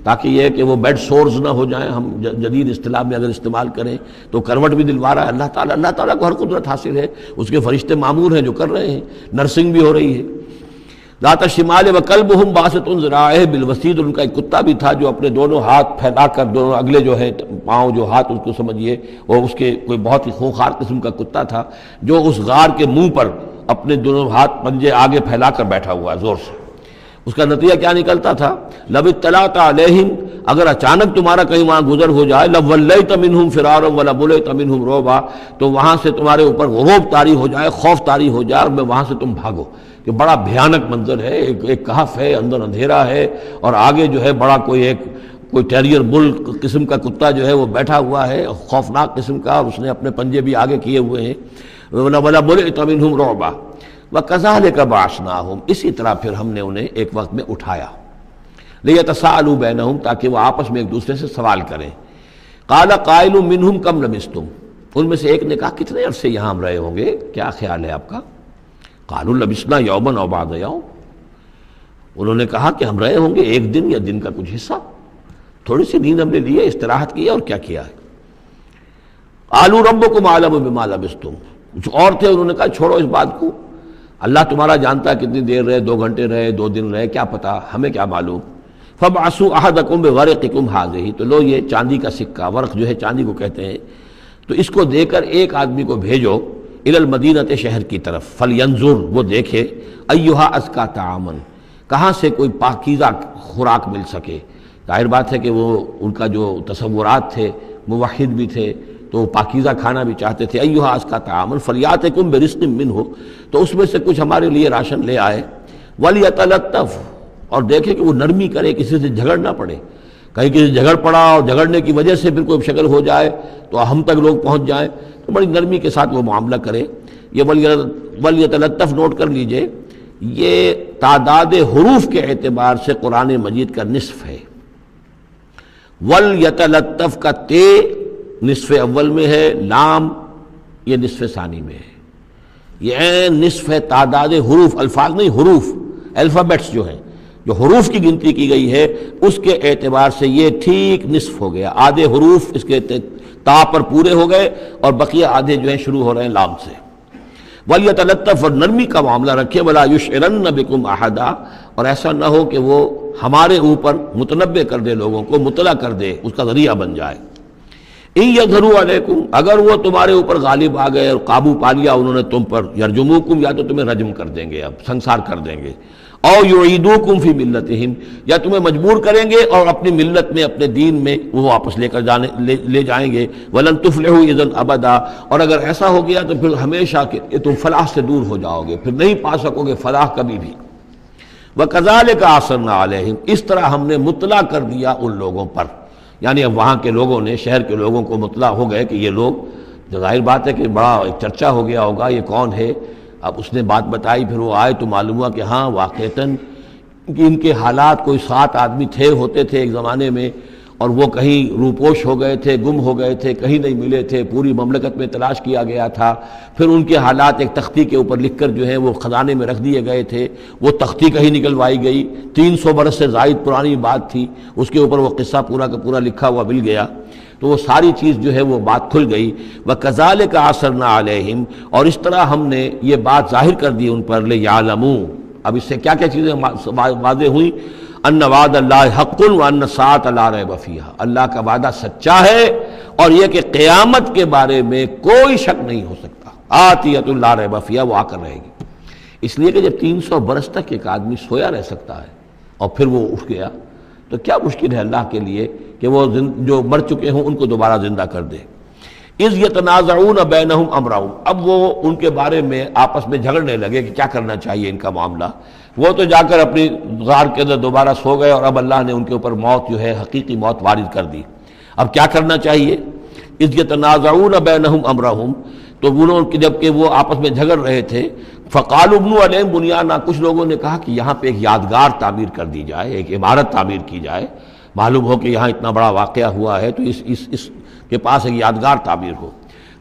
Speaker 1: تاکہ یہ کہ وہ بیڈ سورز نہ ہو جائیں، ہم جدید اصطلاح میں اگر استعمال کریں تو کروٹ بھی دلوا رہا ہے اللہ تعالیٰ کو ہر قدرت حاصل ہے، اس کے فرشتے معمور ہیں جو کر رہے ہیں، نرسنگ بھی ہو رہی ہے۔ ذات الشمال وکلبہم باسط ذراعہ بالوسید، ان کا ایک کتا بھی تھا جو اپنے دونوں ہاتھ پھیلا کر، دونوں اگلے جو ہے پاؤں جو ہاتھ اس کو سمجھیے، وہ اس کے کوئی بہت ہی خونخوار قسم کا کتا تھا جو اس غار کے منہ پر اپنے دونوں ہاتھ پنجے آگے پھیلا کر بیٹھا ہوا ہے زور سے۔ اس کا نتیجہ کیا نکلتا تھا؟ لو اطلعت علیہم، اگر اچانک تمہارا کہیں وہاں گزر ہو جائے، لولیت منہم فرارا ولملیت منہم رعبا، تو وہاں سے تمہارے اوپر غروب طاری ہو جائے، خوف طاری ہو جائے، اور میں وہاں سے تم بھاگو، کہ بڑا بھیانک منظر ہے، ایک کہف ہے، اندر اندھیرا ہے، اور آگے جو ہے بڑا کوئی ٹیریئر بل قسم کا کتا جو ہے وہ بیٹھا ہوا ہے، خوفناک قسم کا، اور اس نے اپنے پنجے بھی آگے کیے ہوئے ہیں، وَلَمُلِئْتَ مِنْهُمْ رُعْبًا وَكَذَلِكَ بَعَثْنَاهُمْ، اسی طرح پھر ہم نے انہیں ایک وقت میں اٹھایا، لِيَتَسَاءَلُوا بَيْنَهُمْ، تاکہ وہ آپس میں ایک دوسرے سے سوال کریں۔ قَالَ قَائِلٌ مِّنْهُمْ كَمْ لَبِثْتُمْ، ان میں سے ایک نے کہا کتنے عرصے یہاں ہم رہے ہوں گے، کیا خیال ہے آپ کا؟ قَالُوا لَبِثْنَا يَوْمًا أَوْ بَعْضَ يَوْمٍ، انہوں نے کہا کہ ہم رہے ہوں گے ایک دن یا دن کا کچھ حصہ، تھوڑی سی نیند ہم نے لی ہے، استراحت کی ہے، اور کیا کیا ہے۔ قَالُوا رَبُّكُمْ أَعْلَمُ بِمَا لَبِثْتُمْ، کچھ اور تھے، انہوں نے کہا چھوڑو اس بات کو، اللہ تمہارا جانتا ہے کتنی دیر رہے، 2 گھنٹے رہے، 2 دن رہے، کیا پتہ، ہمیں کیا معلوم۔ فَابْعَثُوا أَحَدَكُمْ بِوَرِقِكُمْ هَٰذِهِ، تو لو یہ چاندی کا سکہ، ورق جو ہے چاندی کو کہتے ہیں، تو اس کو دے کر ایک آدمی کو بھیجو إِلَى الْمَدِينَةِ شہر کی طرف، فَلْيَنظُرْ، وہ دیکھے، أَيُّهَا أَزْكَىٰ طَعَامًا، کہاں سے کوئی پاکیزہ خوراک مل سکے۔ ظاہر بات ہے کہ وہ ان کا جو تصورات تھے، موحد بھی تھے، تو وہ پاکیزہ کھانا بھی چاہتے تھے۔ أَيُّهَا أَزْكَىٰ طَعَامًا فَلْيَأْتِكُم بِرِزْقٍ مِّنْهُ، تو اس میں سے کچھ ہمارے لیے راشن لے آئے، وَلْيَتَلَطَّفْ، اور دیکھے کہ وہ نرمی کرے، کسی سے جھگڑ نہ پڑے، کہیں کسی سے جھگڑ پڑا اور جھگڑنے کی وجہ سے پھر کوئی شکل ہو جائے تو ہم تک لوگ پہنچ جائیں، تو بڑی نرمی کے ساتھ وہ معاملہ کرے۔ یہ وَلْيَتَلَطَّفْ نوٹ کر لیجئے، یہ تعداد حروف کے اعتبار سے قرآن مجید کا نصف ہے۔ وَلْيَتَلَطَّفْ کا تے نصف اول میں ہے، لام یہ نصف ثانی میں ہے، یہ عین نصف ہے تعداد حروف، الفاظ نہیں، حروف، الفابیٹس جو ہیں، جو حروف کی گنتی کی گئی ہے اس کے اعتبار سے یہ ٹھیک نصف ہو گیا، آدھے حروف اس کے تا پر پورے ہو گئے اور بقیہ آدھے جو ہیں شروع ہو رہے ہیں لام سے۔ وَلْيَتَلَطَّفْ، اور نرمی کا معاملہ رکھے، وَلَا يُشْعِرَنَّ بِكُمْ أَحَدًا، اور ایسا نہ ہو کہ وہ ہمارے اوپر متنبع کر دے، لوگوں کو مطلع کر دے، اس کا ذریعہ بن جائے۔ إِن يَظْهَرُوا عَلَيْكُمْ، اگر وہ تمہارے اوپر غالب آ گئے اور قابو پا لیا انہوں نے تم پر، يَرْجُمُوكُمْ، یا تو تمہیں رجم کر دیں گے، اب سنسار کر دیں گے، او يعيدوكم في ملتهم، یا تمہیں مجبور کریں گے اور اپنی ملت میں، اپنے دین میں وہ واپس لے جائیں گے، ولن تفلحوا اذا ابدا، اور اگر ایسا ہو گیا تو پھر ہمیشہ کہ تم فلاح سے دور ہو جاؤ گے، پھر نہیں پا سکو گے فلاح کبھی بھی۔ وَكَذَلِكَ أَعْثَرْنَا عَلَيْهِمْ، اس طرح ہم نے مطلع کر دیا ان لوگوں پر، یعنی اب وہاں کے لوگوں نے، شہر کے لوگوں کو مطلع ہو گئے کہ یہ لوگ، ظاہر بات ہے کہ بڑا ایک چرچا ہو گیا ہوگا یہ کون ہے۔ اب اس نے بات بتائی، پھر وہ آئے تو معلوم ہوا کہ ہاں واقعتاً کہ ان کے حالات، کوئی 7 آدمی ہوتے تھے ایک زمانے میں، اور وہ کہیں روپوش ہو گئے تھے، گم ہو گئے تھے، کہیں نہیں ملے تھے، پوری مملکت میں تلاش کیا گیا تھا، پھر ان کے حالات ایک تختی کے اوپر لکھ کر جو ہے وہ خزانے میں رکھ دیے گئے تھے، وہ تختی کہیں نکلوائی گئی، 300 برس سے زائد پرانی بات تھی، اس کے اوپر وہ قصہ پورا کا پورا لکھا ہوا مل گیا، تو وہ ساری چیز جو ہے وہ بات کھل گئی۔ وَكَذَلِكَ أَعْثَرْنَا عَلَيْهِمْ، اور اس طرح ہم نے یہ بات ظاہر کر دی ان پر، لِيَعْلَمُوا، اب اس سے کیا کیا چیزیں واضح ہوئیں، ان وعد اللہ حق وان الساعۃ لا ریب فیہا، اللہ کا وعدہ سچا ہے اور یہ کہ قیامت کے بارے میں کوئی شک نہیں ہو سکتا، آتیۃ لا ریب فیہا، وہ آ کر رہے گی۔ اس لیے کہ جب 300 برس تک ایک آدمی سویا رہ سکتا ہے اور پھر وہ اٹھ گیا تو کیا مشکل ہے اللہ کے لیے کہ وہ جو مر چکے ہوں ان کو دوبارہ زندہ کر دے۔ اذ یتنازعون بینہم امرہم، اب وہ ان کے بارے میں آپس میں جھگڑنے لگے کہ کیا کرنا چاہیے ان کا معاملہ، وہ تو جا کر اپنی غار کے اندر دوبارہ سو گئے اور اب اللہ نے ان کے اوپر موت جو ہے حقیقی موت وارد کر دی۔ اب کیا کرنا چاہیے، اذ یتنازعون بینہم امرہم، تو انہوں جب کہ وہ آپس میں جھگڑ رہے تھے، فقالوا ابنوا علیہم بنیانا، کچھ لوگوں نے کہا کہ یہاں پہ ایک یادگار تعمیر کر دی جائے، ایک عمارت تعمیر کی جائے، معلوم ہو کہ یہاں اتنا بڑا واقعہ ہوا ہے تو اس کے پاس ایک یادگار تعمیر ہو۔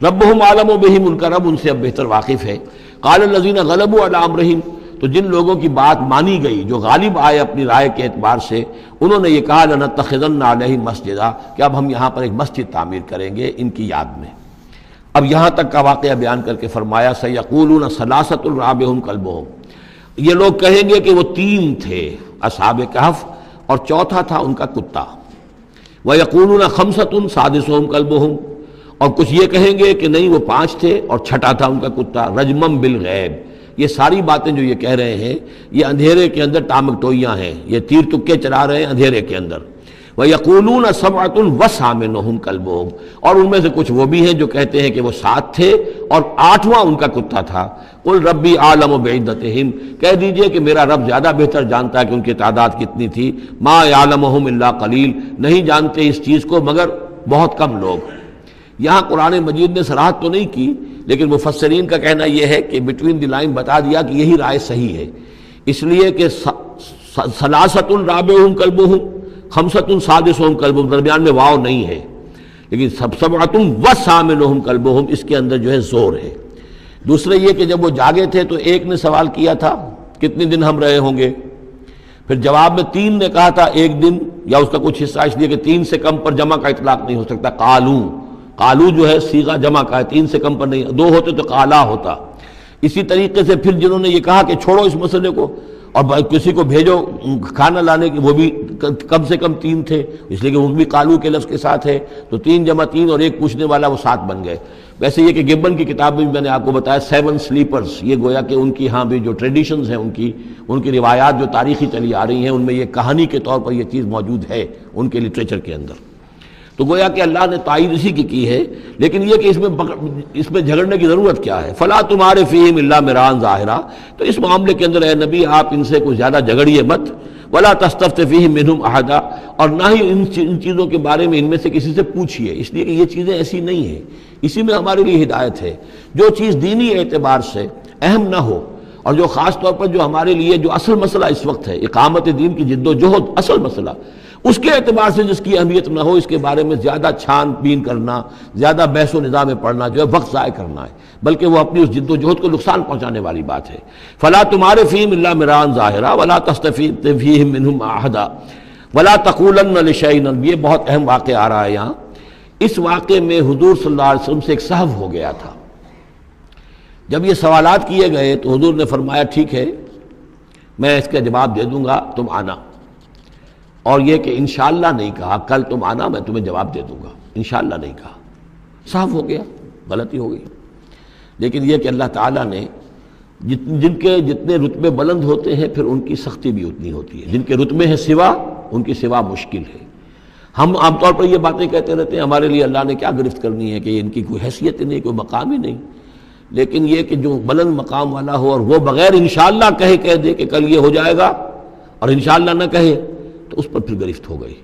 Speaker 1: ربہم اعلم بہم، ان کا رب ان سے اب بہتر واقف ہے۔ قال الذین غلبوا علی امرہم، تو جن لوگوں کی بات مانی گئی، جو غالب آئے اپنی رائے کے اعتبار سے، انہوں نے یہ کہا لنتخذن علیہم مسجدا، کہ اب ہم یہاں پر ایک مسجد تعمیر کریں گے ان کی یاد میں۔ اب یہاں تک کا واقعہ بیان کر کے فرمایا سیقولون ثلاثۃ رابعہم کلبہم، یہ لوگ کہیں گے کہ وہ 3 تھے اصحاب کہف اور چوتھا تھا ان کا کتا. وَيَقُولُونَ خَمْسَةٌ سَادِسُهُمْ كَلْبُهُمْ، اور کچھ یہ کہیں گے کہ نہیں وہ 5 تھے اور چھٹا تھا ان کا کتا. رجمم بالغیب، یہ ساری باتیں جو یہ کہہ رہے ہیں یہ اندھیرے کے اندر ٹامک ٹوئیاں ہیں، یہ تیر تکے چلا رہے ہیں اندھیرے کے اندر. وَيَقُولُونَ سَبْعَةٌ وَثَامِنُهُمْ كَلْبُهُمْ، اور ان میں سے کچھ وہ بھی ہیں جو کہتے ہیں کہ وہ 7 تھے اور 8واں ان کا کتا تھا. قُلْ رَبِّي أَعْلَمُ بِعِدَّتِهِمْ، کہہ دیجئے کہ میرا رب زیادہ بہتر جانتا ہے کہ ان کی تعداد کتنی تھی. مَا يَعْلَمُهُمْ إِلَّا قَلِيلٌ، نہیں جانتے اس چیز کو مگر بہت کم لوگ. یہاں قرآن مجید نے صراحت تو نہیں کی، لیکن مفسرین کا کہنا یہ ہے کہ بٹوین دی لائن بتا دیا کہ یہی رائے صحیح ہے، اس لیے کہ ثلاثۃ رابعہم کلبہم، خمسۃ سادسہم کلبہم، درمیان میں واو نہیں ہے، لیکن سبعۃ وثامنہم کلبہم اس کے اندر جو ہے زور ہے. دوسرے یہ کہ جب وہ جاگے تھے تو ایک نے سوال کیا تھا کتنے دن ہم رہے ہوں گے، پھر جواب میں 3 نے کہا تھا 1 دن یا اس کا کچھ حصہ، اس لیے کہ 3 سے کم پر جمع کا اطلاق نہیں ہو سکتا. قالو جو ہے صیغہ جمع کا ہے، 3 سے کم پر نہیں، 2 ہوتے تو قالا ہوتا. اسی طریقے سے پھر جنہوں نے یہ کہا کہ چھوڑو اس مسئلے کو اور کسی کو بھیجو کھانا لانے کی، وہ بھی کم سے کم 3 تھے، اس لیے کہ وہ بھی قالو کے لفظ کے ساتھ ہے، تو 3 جمع 3 اور ایک پوچھنے والا وہ 7 بن گئے. ویسے یہ کہ گبن کی کتاب میں بھی میں نے آپ کو بتایا 7 سلیپرز، یہ گویا کہ ان کی ہاں بھی جو ٹریڈیشنز ہیں ان کی روایات جو تاریخی چلی آ رہی ہیں ان میں یہ کہانی کے طور پر یہ چیز موجود ہے ان کے لٹریچر کے اندر. تو گویا کہ اللہ نے تائید اسی کی ہے، لیکن یہ کہ اس میں جھگڑنے کی ضرورت کیا ہے. فلا تمہارے فیہم الا مراء ظاہرا، تو اس معاملے کے اندر اے نبی آپ ان سے کچھ زیادہ جھگڑیے مت. ولا تستفت فیہم منہم احدا، اور نہ ہی ان چیزوں کے بارے میں ان میں سے کسی سے پوچھیے، اس لیے کہ یہ چیزیں ایسی نہیں ہیں. اسی میں ہمارے لیے ہدایت ہے. جو چیز دینی اعتبار سے اہم نہ ہو، اور جو خاص طور پر جو ہمارے لیے جو اصل مسئلہ اس وقت ہے اقامت دین کی جد و جہد، اصل مسئلہ، اس کے اعتبار سے جس کی اہمیت نہ ہو اس کے بارے میں زیادہ چھان بین کرنا، زیادہ بحث و نظام میں پڑھنا جو ہے وقت ضائع کرنا ہے، بلکہ وہ اپنی اس جد و جہد کو نقصان پہنچانے والی بات ہے. فلا تمہارے فیہم الا مراء ظاہرا ولا تستفت فیہم منہم احدا ولا تقولن لشیء، یہ بہت اہم واقعہ آ رہا ہے یہاں. اس واقعے میں حضور صلی اللہ علیہ وسلم سے ایک سہو ہو گیا تھا. جب یہ سوالات کیے گئے تو حضور نے فرمایا ٹھیک ہے میں اس کا جواب دے دوں گا، تم آنا. اور یہ کہ انشاءاللہ نہیں کہا، کل تم آنا میں تمہیں جواب دے دوں گا، انشاءاللہ نہیں کہا. صاف ہو گیا، غلطی ہو گئی. لیکن یہ کہ اللہ تعالیٰ نے جن کے جتنے رتبے بلند ہوتے ہیں پھر ان کی سختی بھی اتنی ہوتی ہے. جن کے رتبے ہیں سوا، ان کی سوا مشکل ہے. ہم عام طور پر یہ باتیں کہتے رہتے ہیں ہمارے لیے اللہ نے کیا گرفت کرنی ہے کہ ان کی کوئی حیثیت ہی نہیں، کوئی مقام ہی نہیں. لیکن یہ کہ جو بلند مقام والا ہو اور وہ بغیر انشاءاللہ کہہ دے کہ کل یہ ہو جائے گا اور انشاءاللہ نہ کہے تو اس پر پھر گرفت ہو گئی.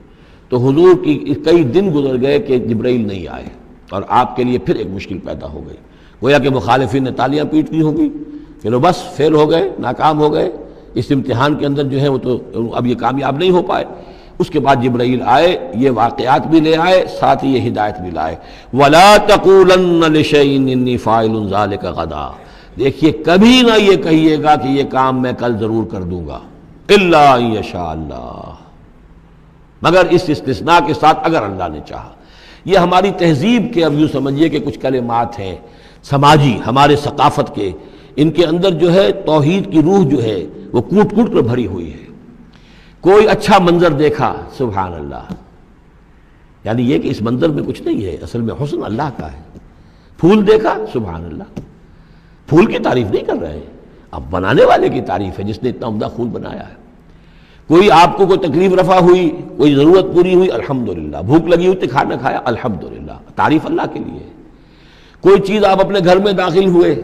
Speaker 1: تو حضور کی کئی دن گزر گئے کہ جبرائیل نہیں آئے اور آپ کے لیے پھر ایک مشکل پیدا ہو گئی. گویا کہ مخالفین نے تالیاں پیٹ دی ہوگی کہ لو بس فیل ہو گئے، ناکام ہو گئے اس امتحان کے اندر جو ہے وہ تو اب یہ کامیاب نہیں ہو پائے. اس کے بعد جبرائیل آئے، یہ واقعات بھی لے آئے، ساتھ ہی یہ ہدایت بھی لائے. وَلَا تَقُولَنَّ لِشَيْءٍ إِنِّي فَاعِلٌ ذَلِكَ غَدًا، دیکھیے کبھی نہ یہ کہیے گا کہ یہ کام میں کل ضرور کر دوں گا، إِلَّا أَن يَشَاءَ اللَّهُ، مگر اس استثناء کے ساتھ اگر اللہ نے چاہا. یہ ہماری تہذیب کے اب یوں سمجھیے کہ کچھ کلمات ہیں سماجی، ہمارے ثقافت کے، ان کے اندر جو ہے توحید کی روح جو ہے وہ کوٹ کوٹ کر بھری ہوئی ہے. کوئی اچھا منظر دیکھا سبحان اللہ، یعنی یہ کہ اس منظر میں کچھ نہیں ہے، اصل میں حسن اللہ کا ہے. پھول دیکھا سبحان اللہ، پھول کی تعریف نہیں کر رہے ہیں، اب بنانے والے کی تعریف ہے جس نے اتنا عمدہ پھول بنایا ہے. کوئی آپ کو کوئی تکلیف رفع ہوئی، کوئی ضرورت پوری ہوئی الحمدللہ، بھوک لگی ہوئی تو کھانا کھایا الحمدللہ، تعریف اللہ کے لیے. کوئی چیز آپ اپنے گھر میں داخل ہوئے،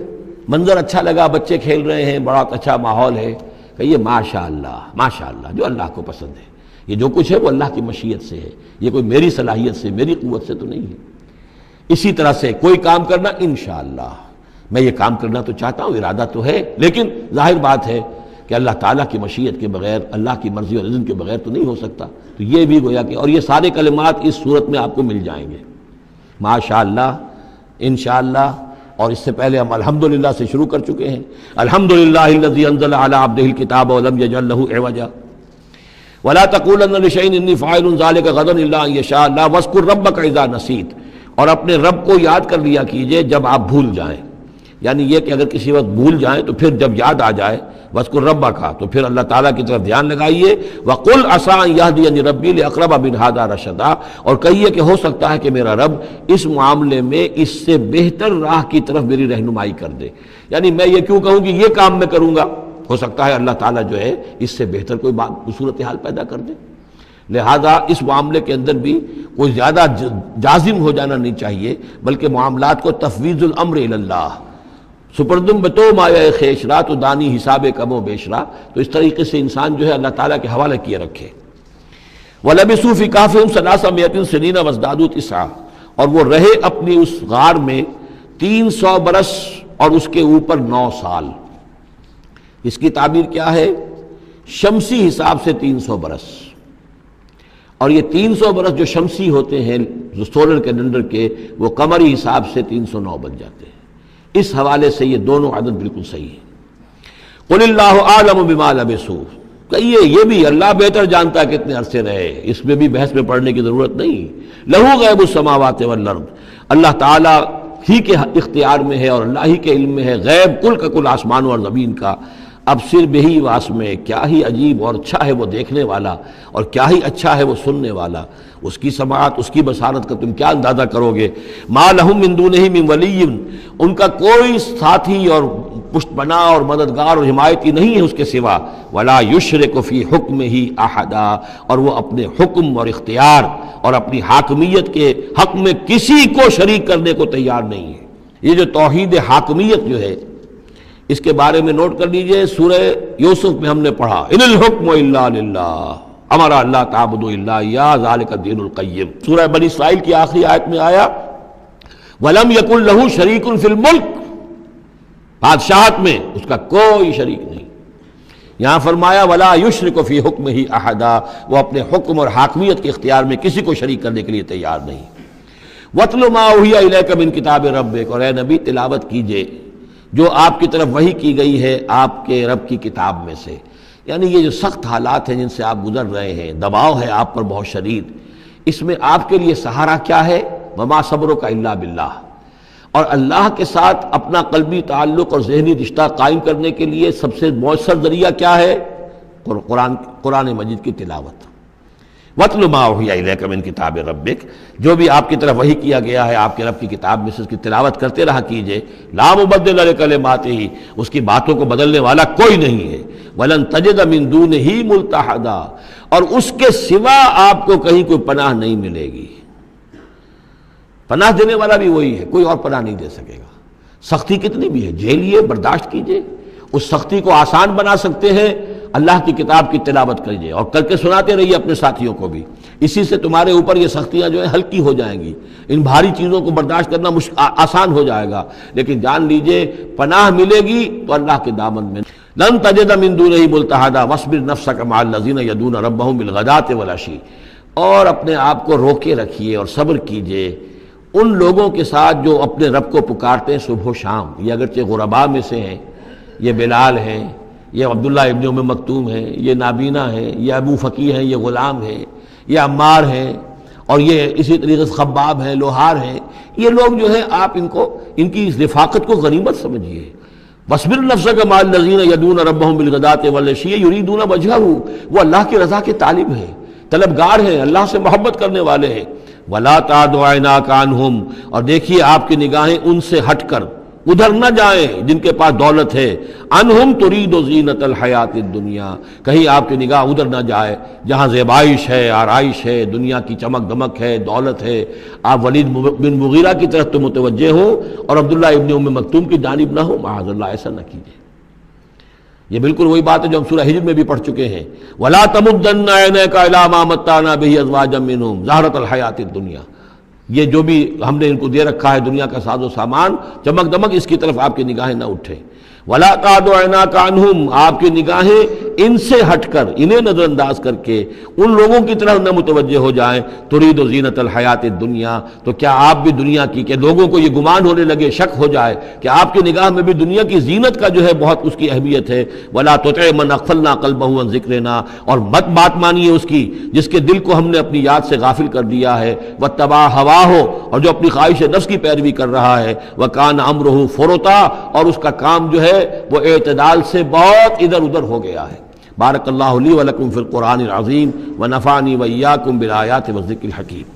Speaker 1: منظر اچھا لگا، بچے کھیل رہے ہیں، بڑا اچھا ماحول ہے، کہیے ماشاءاللہ ماشاءاللہ، جو اللہ کو پسند ہے. یہ جو کچھ ہے وہ اللہ کی مشیت سے ہے، یہ کوئی میری صلاحیت سے میری قوت سے تو نہیں ہے. اسی طرح سے کوئی کام کرنا انشاءاللہ، میں یہ کام کرنا تو چاہتا ہوں، ارادہ تو ہے، لیکن ظاہر بات ہے کہ اللہ تعالیٰ کی مشیت کے بغیر، اللہ کی مرضی اور اذن کے بغیر تو نہیں ہو سکتا. تو یہ بھی گویا کہ، اور یہ سارے کلمات اس صورت میں آپ کو مل جائیں گے، ماشاءاللہ، انشاءاللہ. اور اس سے پہلے ہم الحمدللہ سے شروع کر چکے ہیں. الحمدللہ الذی انزل علی عبدہ الکتاب ولم یجعل لہ عوجا ولا تقولن لشیء انی فاعل ذلک غدا الا ان یشاء اللہ واذکر ربک اذا نسیت، اور اپنے رب کو یاد کر لیا کیجئے جب آپ بھول جائیں. یعنی یہ کہ اگر کسی وقت بھول جائیں تو پھر جب یاد آ جائے وَاذْكُرْ رَبَّكَ تو پھر اللہ تعالیٰ کی طرف دھیان لگائیے. وَقُلْ عَسَىٰ أَن يَهْدِيَنِي رَبِّي لِأَقْرَبَ مِنْ هَٰذَا رَشَدًا اور کہیے کہ ہو سکتا ہے کہ میرا رب اس معاملے میں اس سے بہتر راہ کی طرف میری رہنمائی کر دے. یعنی میں یہ کیوں کہوں کہ یہ کام میں کروں گا، ہو سکتا ہے اللہ تعالیٰ جو ہے اس سے بہتر کوئی صورتحال پیدا کر دے. لہذا اس معاملے کے اندر بھی کوئی زیادہ جازم ہو جانا نہیں چاہیے، بلکہ معاملات کو تفویض الامر الی اللہ، سپردم بتو مایہ خیشرا تو دانی حساب کم و بیشرا، تو اس طریقے سے انسان جو ہے اللہ تعالیٰ کے حوالے کیے رکھے. وَلَبِثُوا فِي كَهْفِهِمْ ثَلَاثَ مِائَةٍ سِنِينَ وَازْدَادُوا تِسْعًا اور وہ رہے اپنی اس غار میں 300 برس اور اس کے اوپر 9 سال. اس کی تعبیر کیا ہے؟ شمسی حساب سے 300 برس، اور یہ 300 برس جو شمسی ہوتے ہیں جو سولر کیلنڈر کے، وہ قمری حساب سے 309 بن جاتے ہیں. اس حوالے سے یہ دونوں عدد بالکل صحیح ہے. قُلِ اللَّهُ أَعْلَمُ بِمَا لَبِثُوا کہیے یہ بھی اللہ بہتر جانتا ہے کتنے عرصے رہے، اس میں بھی بحث میں پڑھنے کی ضرورت نہیں. لَهُ غَيْبُ السَّمَاوَاتِ وَالْأَرْضِ اللہ تعالیٰ ہی کے اختیار میں ہے اور اللہ ہی کے علم میں ہے غیب کل کا کل آسمانوں اور زمین کا. اب صرف بہی واسمے کیا ہی عجیب اور اچھا ہے وہ دیکھنے والا، اور کیا ہی اچھا ہے وہ سننے والا. اس کی سماعت، اس کی بصارت کا تم کیا اندازہ کرو گے. ما لہم من دونہ من ولی ان کا کوئی ساتھی اور پشت پناہ اور مددگار اور حمایتی نہیں ہے اس کے سوا. ولا یشرک فی حکمہ احدا اور وہ اپنے حکم اور اختیار اور اپنی حاکمیت کے حق میں کسی کو شریک کرنے کو تیار نہیں ہے. یہ جو توحید حاکمیت جو ہے اس کے بارے میں نوٹ کر لیجئے. سورہ یوسف میں ہم نے پڑھا ان الحکم الا للہ امر اللہ تعبدوا الا اياه ذلك الدین القیم. سورہ بنی اسرائیل کی آخری آیت میں آیا ولم یکن له شریک فی الملک، بادشاہت میں اس کا کوئی شریک نہیں. یہاں فرمایا ولا یشرک فی حکمہ احدا وہ اپنے حکم اور حاکمیت کے اختیار میں کسی کو شریک کرنے کے لیے تیار نہیں. وَاتْلُ مَا أُوحِیَ إِلَيْکَ مِن کتاب ربک اور اے نبی تلاوت کیجئے جو آپ کی طرف وحی کی گئی ہے آپ کے رب کی کتاب میں سے. یعنی یہ جو سخت حالات ہیں جن سے آپ گزر رہے ہیں، دباؤ ہے آپ پر بہت شدید، اس میں آپ کے لیے سہارا کیا ہے؟ وَمَا صَبْرُكَ إِلَّا بِاللَّهِ اور اللہ کے ساتھ اپنا قلبی تعلق اور ذہنی رشتہ قائم کرنے کے لیے سب سے مؤثر ذریعہ کیا ہے؟ قرآن مجید کی تلاوت. وَاتْلُ مَا أُوحِیَ إِلَيْکَ مِن کتاب ربک جو بھی آپ کی طرف وحی کیا گیا ہے آپ کے رب کی کتاب میں سے اس کی تلاوت کرتے رہا کیجئے. لا مبدل لکلماتہ اس کی باتوں کو بدلنے والا کوئی نہیں ہے. وَلَن تَجِدَ مِن دُونِهِ مُلْتَحَدًا اور اس کے سوا آپ کو کہیں کوئی پناہ نہیں ملے گی. پناہ دینے والا بھی وہی ہے، کوئی اور پناہ نہیں دے سکے گا. سختی کتنی بھی ہے جھیلیے، برداشت کیجئے. اس سختی کو آسان بنا سکتے ہیں اللہ کی کتاب کی تلاوت کیجئے اور کر کے سناتے رہیے اپنے ساتھیوں کو بھی. اسی سے تمہارے اوپر یہ سختیاں جو ہیں ہلکی ہو جائیں گی. ان بھاری چیزوں کو برداشت کرنا آسان ہو جائے گا. لیکن جان لیجئے پناہ ملے گی تو اللہ کے دامن میں. لن تجد من دونہ ملتحدا واصبر نفسک مع الذین یدعون ربهم بالغداۃ والعشی اور اپنے آپ کو روکے رکھیے اور صبر کیجئے ان لوگوں کے ساتھ جو اپنے رب کو پکارتے ہیں صبح و شام. یہ اگرچہ غرباء میں سے ہیں، یہ بلال ہیں، یہ عبداللہ ابن ام مکتوم ہیں، یہ نابینا ہیں، یہ ابو فقی ہیں، یہ غلام ہیں، یہ عمار ہیں، اور یہ اسی طریقے سے خباب ہیں، لوہار ہیں. یہ لوگ جو ہیں آپ ان کی رفاقت کو غنیمت سمجھیے. وَاصْبِرْ نَفْسَكَ مَعَ الَّذِينَ يَدْعُونَ رَبَّهُم بِالْغَدَاةِ وَالْعَشِيِّ يُرِيدُونَ وَجْهَهُ وہ اللہ کی رضا کے طالب ہیں، طلبگار ہیں، اللہ سے محبت کرنے والے ہیں. وَلَا تَعْدُ عَيْنَاكَ عَنْهُمْ اور دیکھیے آپ کی نگاہیں ان سے ہٹ کر ادھر نہ جائیں جن کے پاس دولت ہے. انہم ترید زینت الحیات الدنیا کہیں آپ کی نگاہ ادھر نہ جائے جہاں زیبائش ہے، آرائش ہے، دنیا کی چمک دمک ہے، دولت ہے. آپ ولید بن مغیرہ کی طرف تو متوجہ ہوں اور عبداللہ ابن ام مکتوم کی جانب نہ ہو. معاذ اللہ ایسا نہ کیجیے. یہ بالکل وہی بات ہے جو ہم سورہ ہجر میں بھی پڑھ چکے ہیں. وَلَا تَمُدَّنَّ عَيْنَيْكَ إِلَىٰ مَا مَتَّعْنَا بِهِ أَزْوَاجًا مِّنْهُمْ زَهْرَةَ الْحَيَاةِ الدُّنْيَا یہ جو بھی ہم نے ان کو دے رکھا ہے دنیا کا ساز و سامان، چمک دمک، اس کی طرف آپ کی نگاہیں نہ اٹھیں. ولا تعد عیناک عنہم، آپ کی نگاہیں ان سے ہٹ کر، انہیں نظر انداز کر کے ان لوگوں کی طرف نہ متوجہ ہو جائیں، ترید زینت الحیات الدنیا، تو کیا آپ بھی دنیا کی، کہ لوگوں کو یہ گمان ہونے لگے، شک ہو جائے کہ آپ کی نگاہ میں بھی دنیا کی زینت کا جو ہے بہت اس کی اہمیت ہے۔ ولا تطع من اغفلنا قلبہ عن ذکرنا، اور مت بات مانیے اس کی جس کے دل کو ہم نے اپنی یاد سے غافل کر دیا ہے، واتبع ہواہ، اور جو اپنی خواہش نفس کی پیروی کر رہا ہے، وکان امرہ فرطا، اور اس کا کام جو ہے وہ اعتدال سے بہت ادھر ادھر ہو گیا ہے۔ بارک اللہ لی ولکم فی القرآن العظیم ونفعنی وإیاکم بالآیات والذکر الحکیم۔